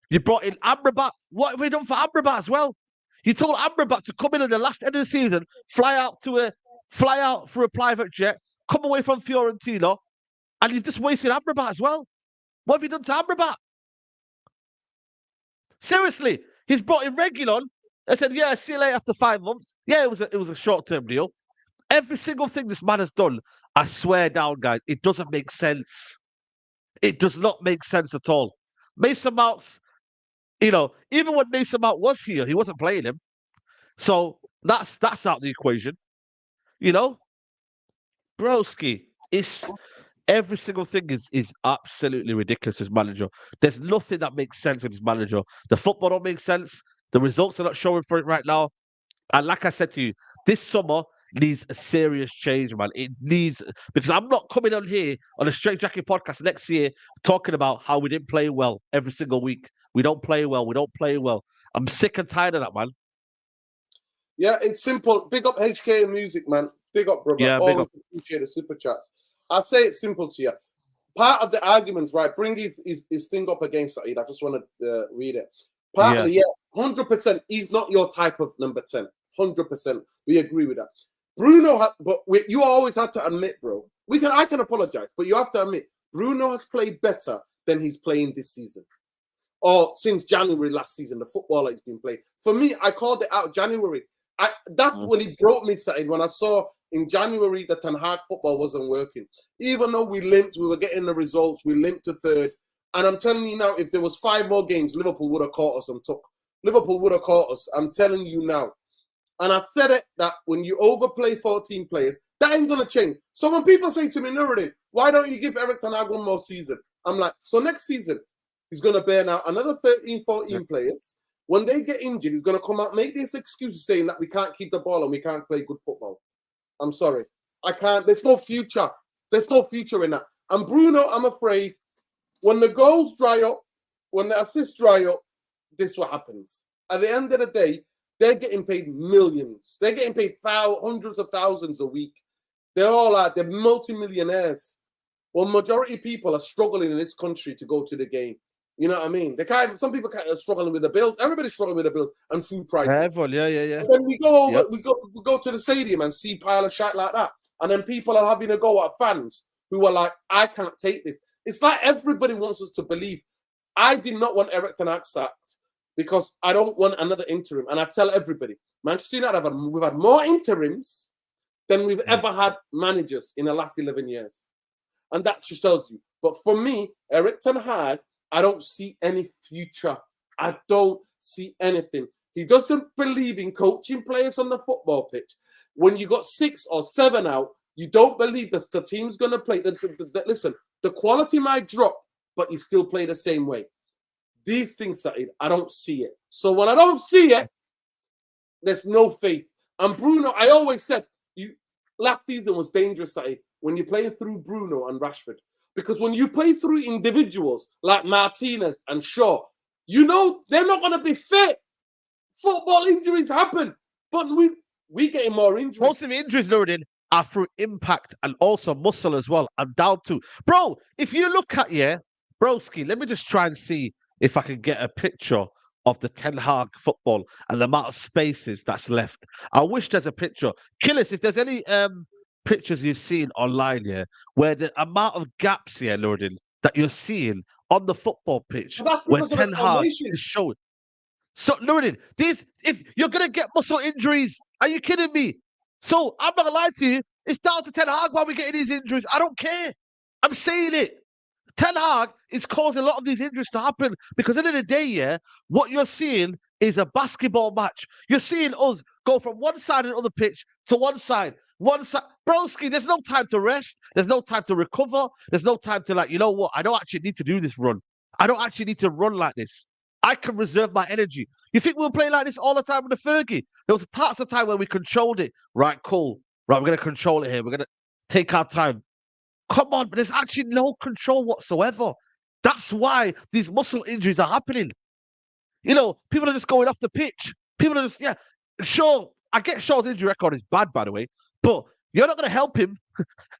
You brought in Amrabat. What have we done for Amrabat as well? You told Amrabat to come in the last end of the season, fly out for a private jet, come away from Fiorentina, and you've just wasted Amrabat as well. What have you done to Amrabat? Seriously, he's brought in Reguilon and said, yeah, see you later after 5 months. Yeah, it was a short-term deal. Every single thing this man has done, I swear down, guys, it doesn't make sense. It does not make sense at all. Mason Mount's, even when Mason Mount was here, he wasn't playing him. So that's out the equation. You know, broski, it's every single thing is absolutely ridiculous as manager. There's nothing that makes sense with his manager. The football don't make sense. The results are not showing for it right now. And like I said to you, this summer needs a serious change, man. It needs because I'm not coming on here on a Straight Jacket podcast next year talking about how we didn't play well every single week. We don't play well. We don't play well. I'm sick and tired of that, man. Yeah, it's simple. Big up HK and Music, man. Big up, brother. Yeah, big Always up. appreciate the super chats. I'll say it's simple to you. Part of the arguments, right? Bring his thing up against Saeed. I just want to read it. Partly, yeah, 100%. He's not your type of number 10. 100%. We agree with that. Bruno, you always have to admit, bro. I can apologize, but you have to admit Bruno has played better than he's playing this season, or since January last season. The footballer he's been playing. For me, I called it out January. That's when he brought me something. When I saw in January that Ten Hag football wasn't working, even though we limped, we were getting the results. We limped to third, and I'm telling you now, if there was 5 more games, Liverpool would have caught us and took. Liverpool would have caught us. I'm telling you now. And I said it that when you overplay 14 players, that ain't gonna change. So when people say to me, Nuradin, why don't you give Eric Ten Hag one more season? I'm like, so next season he's gonna burn out another 13, 14 players. When they get injured, he's going to come out, make this excuse saying that we can't keep the ball and we can't play good football. I'm sorry. I can't. There's no future. There's no future in that. And Bruno, I'm afraid, when the goals dry up, when the assists dry up, this is what happens. At the end of the day, they're getting paid millions. They're getting paid hundreds of thousands a week. They're all out. They're multimillionaires. Well, majority of people are struggling in this country to go to the game. You know what I mean? Some people are struggling with the bills. Everybody's struggling with the bills and food prices. Everyone, yeah. And then we go over, we go to the stadium and see pile of shit like that. And then people are having a go at fans who are like, I can't take this. It's like everybody wants us to believe. I did not want Eric Ten Hag sacked because I don't want another interim. And I tell everybody, Manchester United, we've had more interims than we've ever had managers in the last 11 years. And that just tells you. But for me, Eric Ten Hag, I don't see any future. I don't see anything. He doesn't believe in coaching players on the football pitch. When you got 6 or 7 out, you don't believe that the team's going to play. Listen, the quality might drop, but you still play the same way. These things, I don't see it. So when I don't see it, there's no faith. And Bruno, I always said, last season was dangerous, when you're playing through Bruno and Rashford. Because when you play through individuals like Martinez and Shaw, you know they're not going to be fit. Football injuries happen, but we getting more injuries. Most of the injuries, Nuradin, are through impact and also muscle as well. I'm down to. Bro, if you look at, broski, let me just try and see if I can get a picture of the Ten Hag football and the amount of spaces that's left. I wish there's a picture. Killers, if there's any pictures you've seen online, where the amount of gaps, Nuradin, that you're seeing on the football pitch, where Ten Hag is showing. So, Nuradin, if you're gonna get muscle injuries, are you kidding me? So I'm not gonna lie to you, it's down to Ten Hag why we're getting these injuries. I don't care. I'm saying it. Ten Hag is causing a lot of these injuries to happen because at the end of the day, what you're seeing is a basketball match. You're seeing us go from one side of the other pitch to one side. Broski, there's no time to rest. There's no time to recover. There's no time to you know what? I don't actually need to do this run. I don't actually need to run like this. I can reserve my energy. You think we'll play like this all the time with the Fergie? There was parts of the time where we controlled it. Right, cool. Right, we're going to control it here. We're going to take our time. Come on, but there's actually no control whatsoever. That's why these muscle injuries are happening. You know, people are just going off the pitch. People are just, sure, I get Shaw's injury record is bad, by the way, but you're not going to help him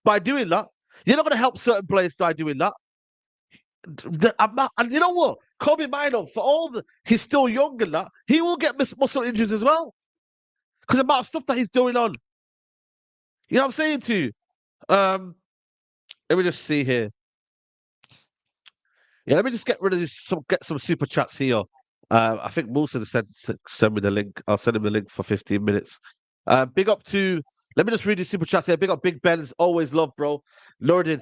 by doing that. You're not going to help certain players by doing that. And you know what? Kobe Mino, for all he's still young and that, he will get muscle injuries as well. Because the amount of stuff that he's doing on. You know what I'm saying to you? Let me just see here. Yeah, let me just get rid of this. Get some super chats here. I think Musa send me the link. I'll send him the link for 15 minutes. Big up to. Let me just read the super chats here. Big up Big Ben's. Always love, bro. Nuradin,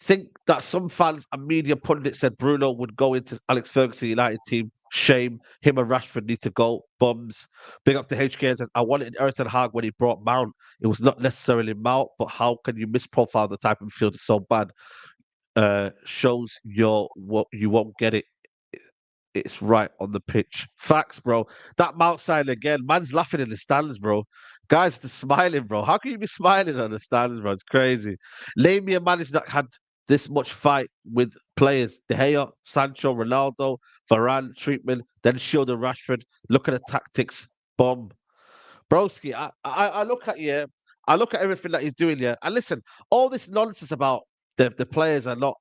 think that some fans and media pundits said Bruno would go into Alex Ferguson United team. Shame. Him and Rashford need to go. Bums. Big up to HK says, I wanted Ten Hag when he brought Mount. It was not necessarily Mount, but how can you misprofile the type of midfielder so bad? Shows what you won't get it. It's right on the pitch. Facts, bro. That Mount sign again. Man's laughing in the stands, bro. Guys, they're smiling, bro. How can you be smiling on the stands, bro? It's crazy. Name me a manager that had this much fight with players. De Gea, Sancho, Ronaldo, Varane, treatment, then Shielder, Rashford. Look at the tactics. Bomb. Broski, I look at you. I look at everything that he's doing here. And listen, all this nonsense about the players are not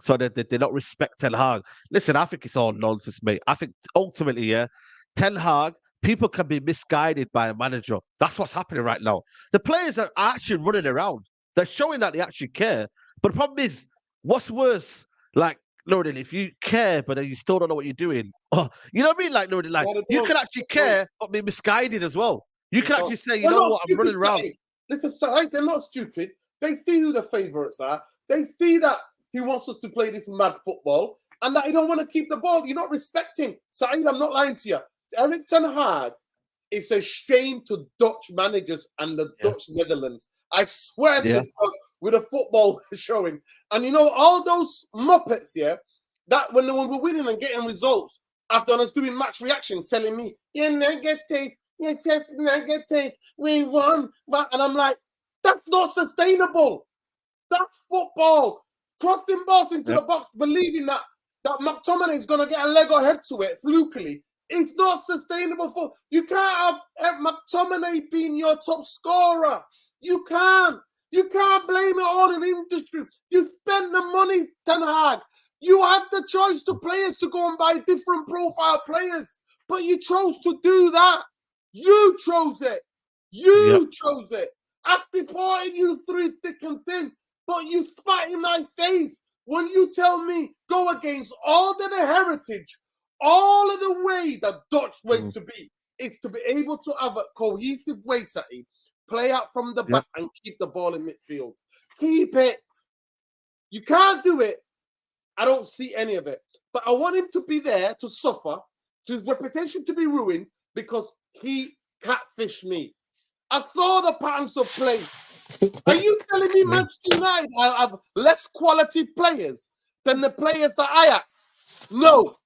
so they don't respect Ten Hag. Listen, I think it's all nonsense, mate. I think ultimately, yeah, Ten Hag, people can be misguided by a manager. That's what's happening right now. The players are actually running around. They're showing that they actually care. But the problem is, what's worse? Like, Nuradin, if you care, but then you still don't know what you're doing. Oh, you know what I mean? Like, Nuradin, like, you can actually care, but be misguided as well. You can actually say, you know what, I'm running around. Listen, they're not stupid. They see who the favourites are. They see that he wants us to play this mad football and that he don't want to keep the ball. You're not respecting. Saeed, I'm not lying to you. Erik Ten Hag is a shame to Dutch managers and the Dutch Netherlands. I swear to God, with the football showing. And you know, all those Muppets, that when we're winning and getting results, after us doing match reactions, telling me, you're negative, you're just negative, we won. And I'm like, that's not sustainable. That's football. Crossing balls into the box, believing that McTominay is going to get a leg or head to it flukily. It's not sustainable. You can't have McTominay being your top scorer. You can't. You can't blame it on an industry. You spend the money, Ten Hag. You had the choice to players to go and buy different profile players, but you chose to do that. You chose it. You chose it. I supported you through thick and thin. But you spat in my face when you tell me go against all of the heritage, all of the way the Dutch way to be is to be able to have a cohesive way, Sati, play out from the back and keep the ball in midfield. Keep it. You can't do it. I don't see any of it. But I want him to be there to suffer, to his reputation to be ruined because he catfished me. I saw the patterns of play. Are you telling me Manchester United have less quality players than the players that Ajax? No.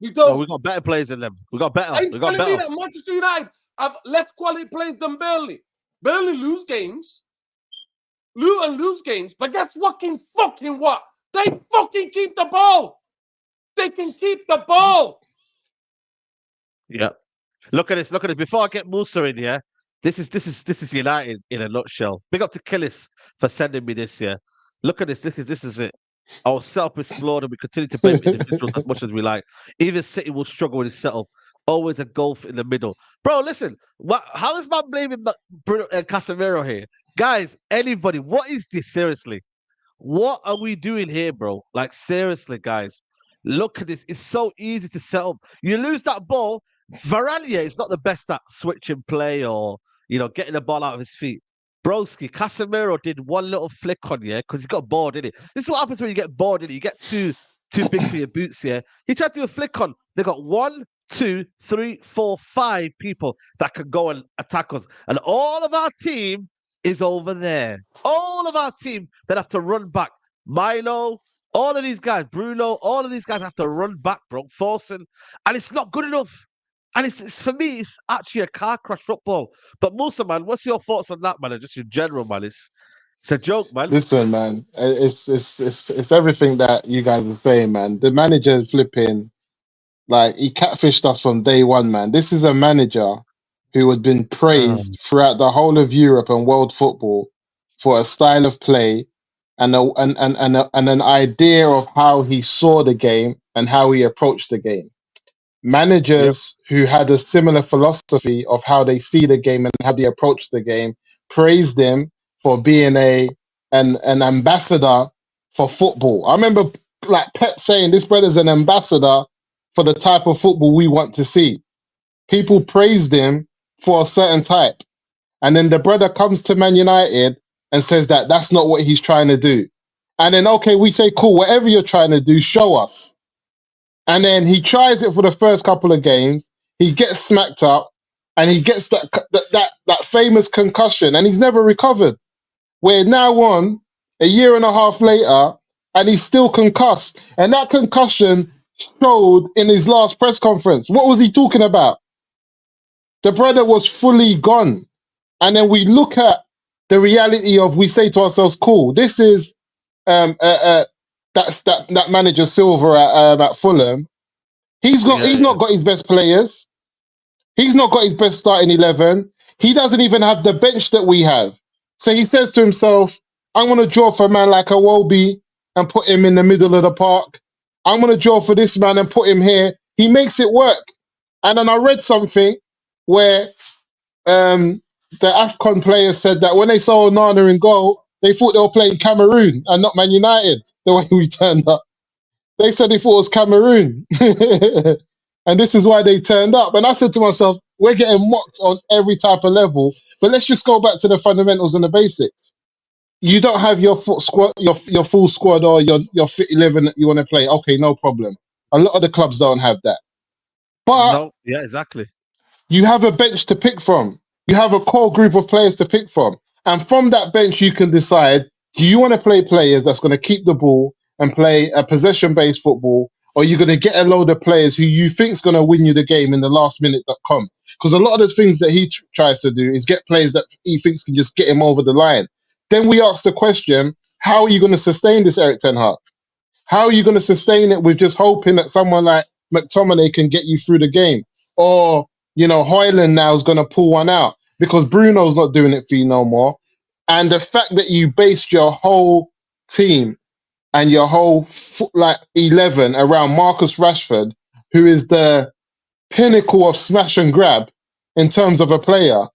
You don't. No, we got better players than them. We got better. Are you we got telling better. me that Manchester United have less quality players than Burnley? Burnley lose games. Lose games. But guess fucking what? They fucking keep the ball. They can keep the ball. Yeah. Look at this. Look at this. Before I get Musa in here, this is United in a nutshell. Big up to Killis for sending me this here. Look at this. This is it. Our setup is flawed and we continue to blame individuals as much as we like. Even City will struggle with his setup. Always a gulf in the middle. Bro, listen. How is man blaming Bruno and Casemiro here? Guys, anybody, what is this? Seriously. What are we doing here, bro? Like, seriously, guys. Look at this. It's so easy to set up. You lose that ball. Varane is not the best at switching play or, getting the ball out of his feet. Broski, Casemiro did one little flick on because he got bored, didn't he? This is what happens when you get bored, didn't it? You get too big for your boots, He tried to do a flick on. They got 1, 2, 3, 4, 5 people that can go and attack us. And all of our team is over there. All of our team that have to run back. Milo, all of these guys, Bruno, all of these guys have to run back, bro, forcing. And it's not good enough. And it's for me, it's actually a car crash football. But Musa, man, what's your thoughts on that, man? Just in general, man. It's a joke, man. Listen, man, it's everything that you guys are saying, man. The manager flipping, like, he catfished us from day one, man. This is a manager who had been praised throughout the whole of Europe and world football for a style of play and an idea of how he saw the game and how he approached the game. Managers who had a similar philosophy of how they see the game and how they approach the game praised him for being an ambassador for football. I remember like Pep saying this brother's an ambassador for the type of football we want to see. People praised him for a certain type. And then the brother comes to Man United and says that that's not what he's trying to do. And then, okay, we say, cool, whatever you're trying to do, show us. And then he tries it for the first couple of games. He gets smacked up, and he gets that famous concussion, and he's never recovered. We're now on a year and a half later, and he's still concussed. And that concussion showed in his last press conference. What was he talking about? The brother was fully gone. And then we look at the reality of, we say to ourselves, cool, this is that manager Silver at Fulham. He's not got his best players. He's not got his best starting 11. He doesn't even have the bench that we have. So he says to himself, I'm going to draw for a man like a Iwobi and put him in the middle of the park. I'm going to draw for this man and put him here. He makes it work. And then I read something where the AFCON players said that when they saw Onana in goal, they thought they were playing Cameroon and not Man United, the way we turned up. They said they thought it was Cameroon. And this is why they turned up. And I said to myself, we're getting mocked on every type of level, but let's just go back to the fundamentals and the basics. You don't have your full squad, your full squad, or your fit 11 that you want to play. Okay, no problem. A lot of the clubs don't have that. But No, yeah, exactly. you have a bench to pick from. You have a core group of players to pick from. And from that bench, you can decide, do you want to play players that's going to keep the ball and play a possession-based football, or you're going to get a load of players who you think's going to win you the game in the last minute.com? Because a lot of the things that he tries to do is get players that he thinks can just get him over the line. Then we ask the question, how are you going to sustain this, Eric Ten Hag? How are you going to sustain it with just hoping that someone like McTominay can get you through the game? Or, Højlund now is going to pull one out because Bruno's not doing it for you no more. And the fact that you based your whole team and your whole 11 around Marcus Rashford, who is the pinnacle of smash and grab in terms of a player,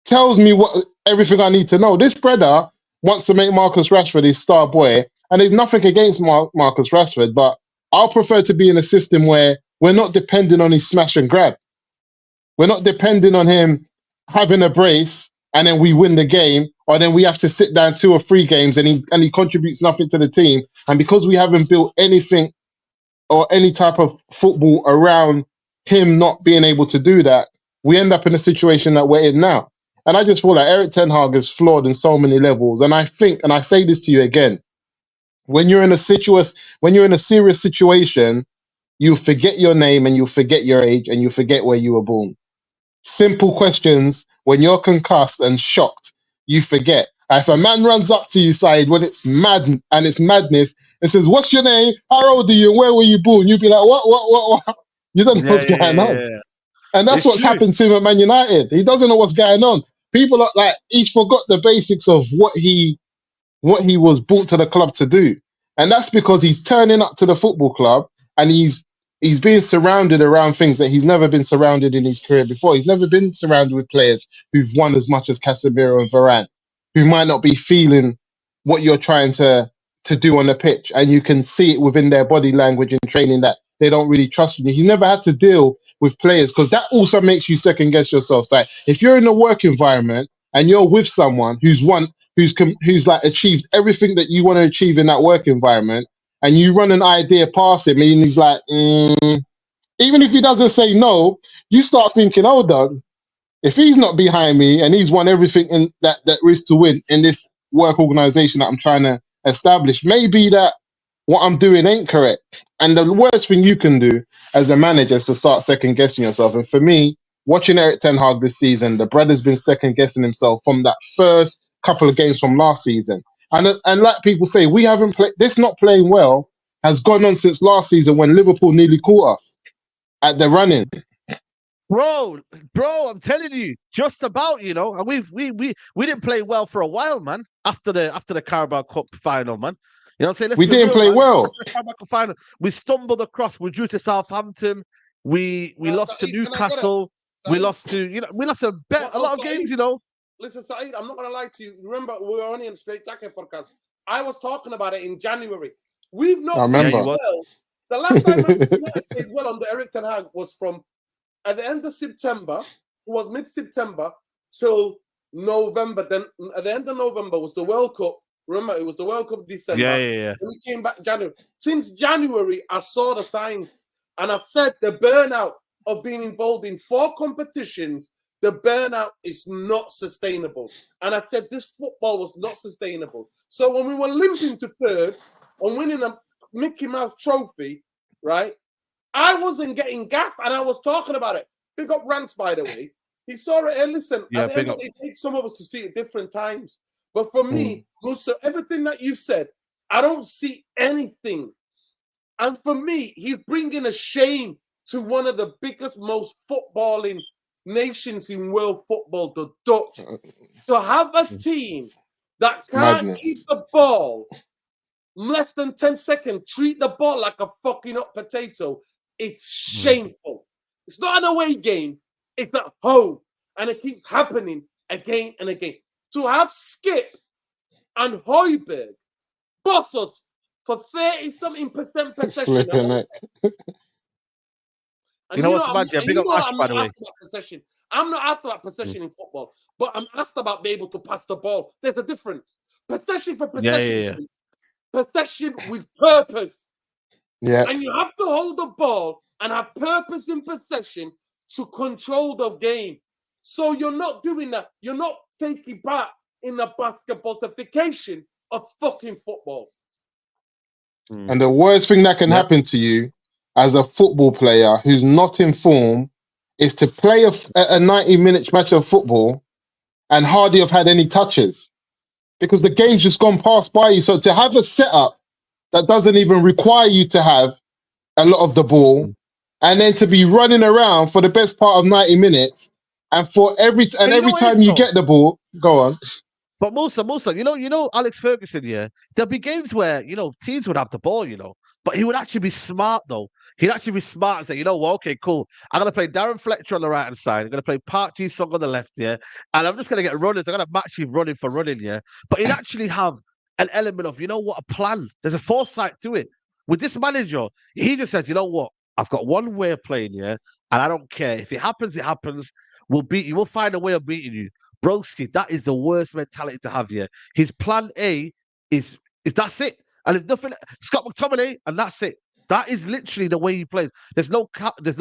tells me everything I need to know. This brother wants to make Marcus Rashford his star boy, and there's nothing against Marcus Rashford, but I'll prefer to be in a system where we're not depending on his smash and grab. We're not depending on him having a brace and then we win the game, or then we have to sit down 2 or 3 games and he contributes nothing to the team. And because we haven't built anything or any type of football around him not being able to do that, we end up in a situation that we're in now. And I just feel like Eric Ten Hag is flawed in so many levels. And I think, and I say this to you again, when you're in a serious situation, you forget your name and you forget your age and you forget where you were born. Simple questions, when you're concussed and shocked, you forget. If a man runs up to you, Said, when it's mad and it's madness, and says, "What's your name? How old are you? Where were you born?" You'd be like, "What? You don't know what's going on." Yeah. And that's what's happened to him at Man United. He doesn't know what's going on. People are like, he's forgot the basics of what he was brought to the club to do. And that's because he's turning up to the football club and he's being surrounded around things that he's never been surrounded in his career before. He's never been surrounded with players who've won as much as Casemiro and Varane, who might not be feeling what you're trying to do on the pitch. And you can see it within their body language and training that they don't really trust you. He's never had to deal with players, because that also makes you second guess yourself. So if you're in a work environment and you're with someone who's like achieved everything that you want to achieve in that work environment, and you run an idea past him and he's like, even if he doesn't say no, you start thinking, hold on, if he's not behind me and he's won everything in that is to win in this work organization that I'm trying to establish, maybe that what I'm doing ain't correct. And the worst thing you can do as a manager is to start second guessing yourself. And for me, watching Eric Ten Hag this season, the brother's been second guessing himself from that first couple of games from last season. And like people say, we haven't played, this not playing well has gone on since last season when Liverpool nearly caught us at the run-in. Bro, I'm telling you, just about, and we didn't play well for a while, man. After the Carabao Cup final, man. We didn't play well. Final, we stumbled across. We drew to Southampton. We lost to Newcastle. We lost to a lot of games. Listen, Saeed, I'm not gonna lie to you. Remember, we were only in Straightjacket podcast. I was talking about it in January. We've not played well. The last time we played well under Eric Ten Hag was from at the end of September, was mid-September, till November. Then at the end of November was the World Cup. Remember, it was the World Cup December. Yeah. Then we came back January. Since January, I saw the signs, and I said the burnout of being involved in 4 competitions, the burnout is not sustainable. And I said this football was not sustainable. So when we were limping to third and winning a Mickey Mouse trophy, right? I wasn't getting gaffed, and I was talking about it. Big up Rants, by the way. He saw it, and listen, at the end of it takes some of us to see it different times. But for me, Musa, everything that you said, I don't see anything. And for me, he's bringing a shame to one of the biggest, most footballing nations in world football, the Dutch. To have a team that can't keep the ball less than 10 seconds, treat the ball like a fucking hot potato, it's shameful. It's not an away game, it's at home. And it keeps happening again and again. To have Skip and Højbjerg boss us for 30-something% possession. You know what's mad? Yeah, big up Ash, by the way. Possession. I'm not asked about possession in football, but I'm asked about being able to pass the ball. There's a difference. Possession for possession. Yeah. Possession with purpose. Yeah. And you have to hold the ball and have purpose in possession to control the game. So you're not doing that. You're not taking part in the basketballification of fucking football. And the worst thing that can happen to you as a football player who's not in form is to play a 90-minute match of football and hardly have had any touches because the game's just gone past by you. So to have a setup that doesn't even require you to have a lot of the ball and then to be running around for the best part of 90 minutes and for every time you get the ball, go on. But Musa, you know, Alex Ferguson, there'll be games where, teams would have the ball, but he would actually be smart, though. He'd actually be smart and say, okay, cool. I'm going to play Darren Fletcher on the right-hand side. I'm going to play Park Ji-sung on the left, and I'm just going to get runners. I'm going to match you running for running, But he'd actually have an element of, a plan. There's a foresight to it. With this manager, he just says, I've got one way of playing, and I don't care. If it happens, it happens. We'll beat you. We'll find a way of beating you. Broski, that is the worst mentality to have here. His plan A is that's it. And if nothing, Scott McTominay, and that's it. That is literally the way he plays. There's no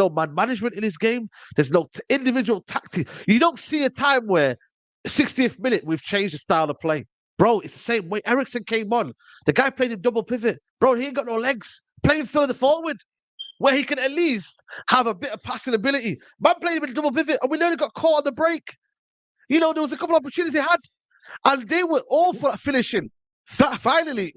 man management in his game. There's no individual tactics. You don't see a time where 60th minute we've changed the style of play. Bro, it's the same way. Ericsson came on. The guy played him double pivot. Bro, he ain't got no legs. Play him further forward where he can at least have a bit of passing ability. Man played him in double pivot and we nearly got caught on the break. There was a couple of opportunities he had, and they were awful at finishing. Finally,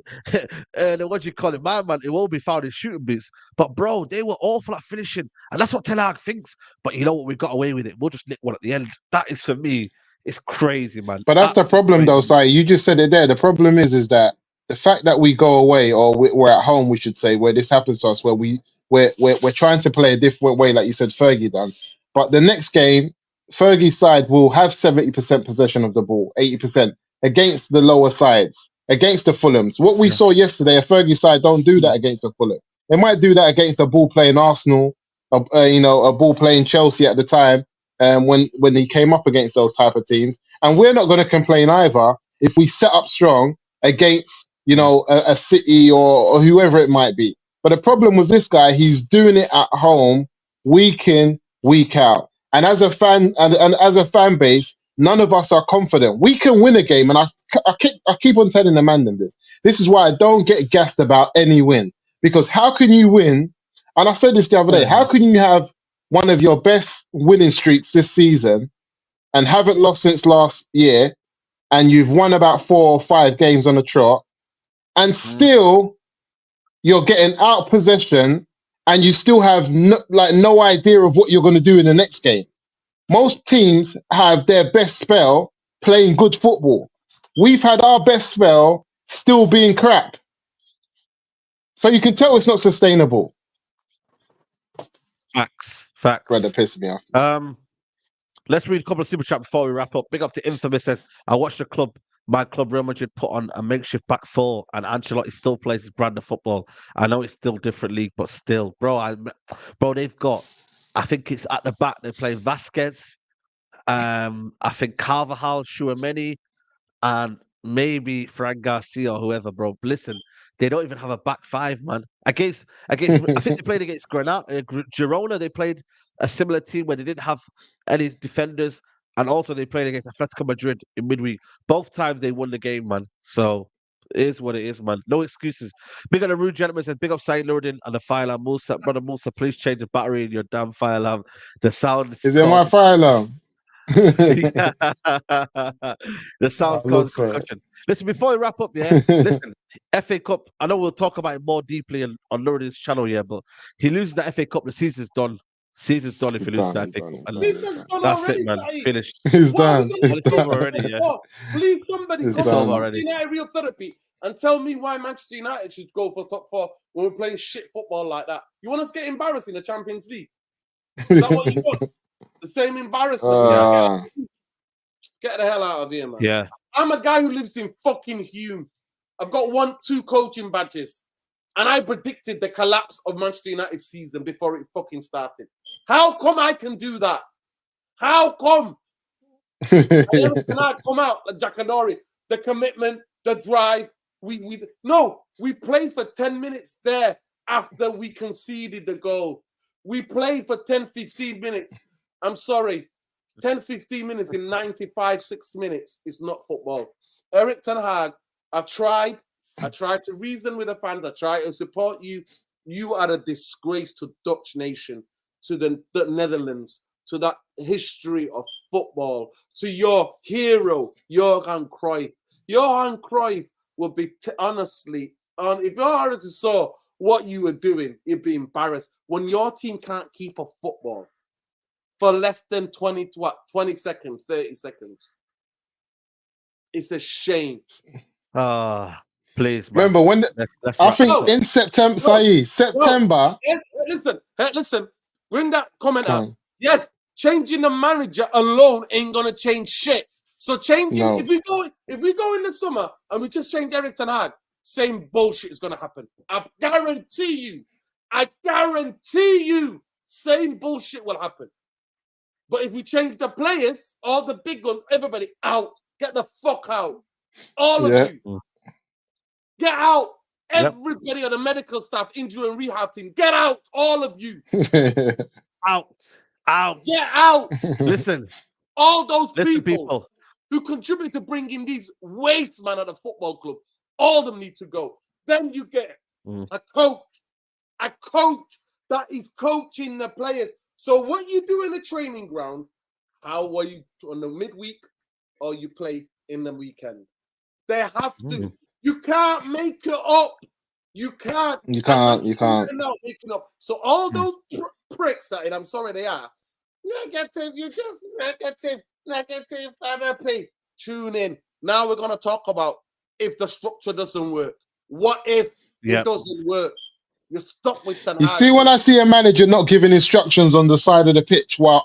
what do you call it? My man, it won't be found in shooting boots. But, bro, they were awful at finishing. And that's what Ten Hag thinks. But you know what? We've got away with it. We'll just nick one at the end. That is, for me, it's crazy, man. But that's the problem, though, Sai. You just said it there. The problem is that the fact that we go away, or we're at home, we should say, where this happens to us, where we're trying to play a different way, like you said, Fergie done. But the next game, Fergie's side will have 70% possession of the ball, 80% against the lower sides, against the Fulhams. What we saw yesterday, a Fergie side don't do that against the Fulham. They might do that against a ball-playing Arsenal, a ball-playing Chelsea at the time, when he came up against those type of teams. And we're not going to complain either if we set up strong against, a City or whoever it might be. But the problem with this guy, he's doing it at home, week in, week out. And as a fan and as a fan base, none of us are confident. We can win a game, and I keep on telling the man this. This is why I don't get gassed about any win. Because how can you win? And I said this the other day. How can you have one of your best winning streaks this season and haven't lost since last year, and you've won about 4 or 5 games on the trot, and still you're getting out possession, and you still have no idea of what you're going to do in the next game? Most teams have their best spell playing good football. We've had our best spell still being crap. So you can tell it's not sustainable. Facts. Brother, piss me off. Let's read a couple of super chat before we wrap up. Big up to Infamous says, I watched my club Real Madrid put on a makeshift back four, and Ancelotti still plays his brand of football. I know it's still different league, but still, bro, they've got, I think it's at the back, they're playing Vasquez, I think Carvajal, Chouameni, and maybe Fran Garcia or whoever, bro. Listen, they don't even have a back five, man. Against, I think they played against Granada, Girona. They played a similar team where they didn't have any defenders, and also they played against Atletico Madrid in midweek. Both times they won the game, man. So it is what it is, man. No excuses. Big up the rude gentleman says, big up Saeed Nuradin and the fire alarm. Musa, brother Musa, please change the battery in your damn fire alarm. The sound Is it my fire alarm? yeah. The sounds I'll cause look for it. concussion. Listen, before we wrap up, yeah. Listen, FA Cup. I know we'll talk about it more deeply on Nuradin's channel, yeah. But he loses the FA Cup, the season's done. Season's done if he loses the FA Cup. And Season's done that's already, it, man. Saeed. Finished. It's What are we done. gonna Well, it's do over already, yeah. for? Please, somebody It's come It's done. over on already. United Real Therapy and tell me why Manchester United should go for top four when we're playing shit football like that. You want us to get embarrassed in the Champions League? Is that what you want? The same embarrassment. We can't get the hell out of here, man. Yeah. I'm a guy who lives in fucking Hume. I've got 2 coaching badges. And I predicted the collapse of Manchester United's season before it fucking started. How come I can do that? How come? I cannot come out like Jackanory. The commitment, the drive. We played for 10 minutes there after we conceded the goal. We played for 10, 15 minutes. I'm sorry. 10, 15 minutes in 95, 60 minutes is not football. Eric Ten Hag, I tried to reason with the fans. I tried to support you. You are a disgrace to Dutch nation, to the Netherlands, to that history of football, to your hero, Johan Cruyff. Johan Cruyff will be, honestly, if you already saw what you were doing, you'd be embarrassed. When your team can't keep a football for less than 20 seconds, 30 seconds, it's a shame. Please, man. Remember when Let's I wrap think this up. in September, September. Listen. Bring that comment Come up. on. Yes, changing the manager alone ain't gonna change shit. So changing, No. if we go in the summer and we just change Eric Ten Hag, same bullshit is gonna happen. I guarantee you, same bullshit will happen. But if we change the players, all the big guns, everybody out, get the fuck out, all of you, get out. Everybody on the medical staff, injury and rehab team, get out, all of you. Out. Get out. Listen. All those Listen, people who contribute to bringing these waste man at the football club, all of them need to go. Then you get a coach that is coaching the players. So what you do in the training ground, how are you on the midweek or you play in the weekend? They have to. You can't make it up. You can't. You can't. Not making up. So all those pricks that, and I'm sorry they are, negative, you're just negative therapy. Tune in. Now we're going to talk about if the structure doesn't work. What if it doesn't work? You're stuck with Ten Hag. You see, when I see a manager not giving instructions on the side of the pitch while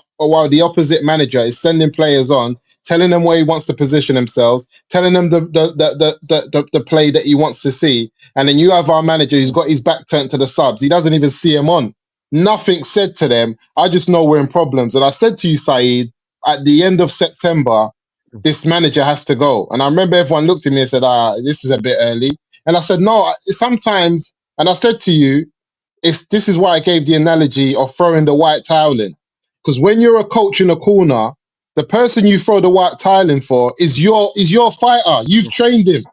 the opposite manager is sending players on, telling them where he wants to position themselves, telling them the play that he wants to see, and then you have our manager who's got his back turned to the subs. He doesn't even see them on. Nothing said to them. I just know we're in problems. And I said to you, Saeed, at the end of September, this manager has to go. And I remember everyone looked at me and said, this is a bit early. And I said, no, sometimes, and I said to you, this is why I gave the analogy of throwing the white towel in. Because when you're a coach in a corner, the person you throw the white towel in for is your fighter. You've trained him.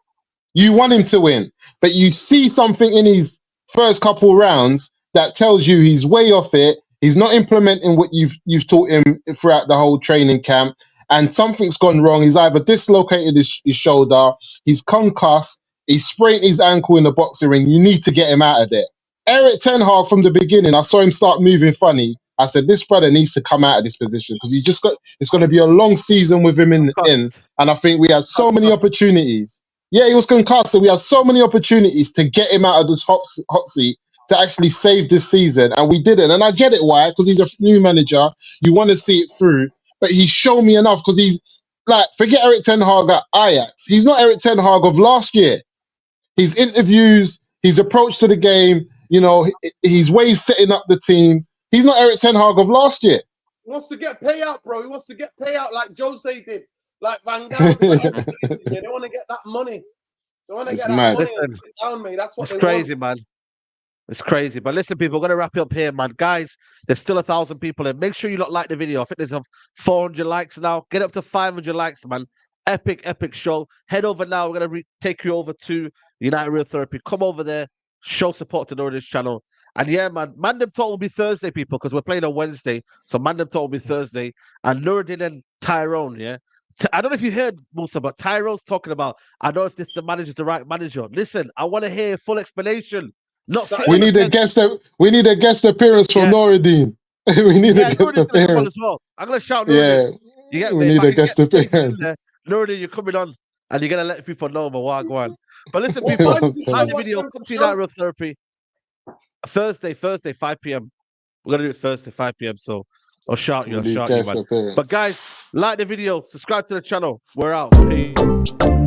You want him to win. But you see something in his first couple rounds that tells you he's way off it. He's not implementing what you've taught him throughout the whole training camp. And something's gone wrong. He's either dislocated his shoulder, he's concussed, he's sprained his ankle in the boxing ring. You need to get him out of there. Eric Ten Hag, from the beginning, I saw him start moving funny. I said, this brother needs to come out of this position because it's going to be a long season with him in. And I think we had so many opportunities. Yeah, he was concussed. So we had so many opportunities to get him out of this hot seat to actually save this season. And we didn't. And I get it why, because he's a new manager. You want to see it through. But he's shown me enough because he's like, forget Eric Ten Hag at Ajax. He's not Eric Ten Hag of last year. His interviews, his approach to the game, his ways setting up the team. He's not Eric Ten Hag of last year. wants to get payout, bro. He wants to get payout like Jose did, like Van Gaal did. They want to get that money. They want to It's get that mad. money and Listen, sit down, mate. That's what it's they crazy, want. man. It's crazy. But listen, people, we're going to wrap it up here, man. Guys, there's still 1,000 people in. Make sure you lot like the video. I think there's 400 likes now. Get up to 500 likes, man. Epic show. Head over now. We're going to take you over to United Real Therapy. Come over there. Show support to Nuradin's channel. And yeah, man, Mandem Talk will be Thursday, people, because we're playing on Wednesday. So Mandem Talk will be Thursday. And Nuradin and Tyrone, yeah. So, I don't know if you heard, Musa, but Tyrone's talking about, I don't know if this the manager's the right manager. Listen, I want to hear a full explanation. Not That- We need a guest. We need a guest appearance from Yeah. Nuradin. We need a guest Nuradin's gonna come on appearance. as well. I'm gonna shout Nuradin. Yeah, You get we me? If need I a can get guest the faces in appearance. there, Nuradin, you're coming on, and you're gonna let people know my wagwan. But listen, What people, time does the like show the want video. them Come to to show? United Real Therapy. Thursday, 5 p.m. We're gonna do it Thursday, 5 p.m. So I'll shout you, We need man. guest appearance. But guys, like the video, subscribe to the channel. We're out. Peace.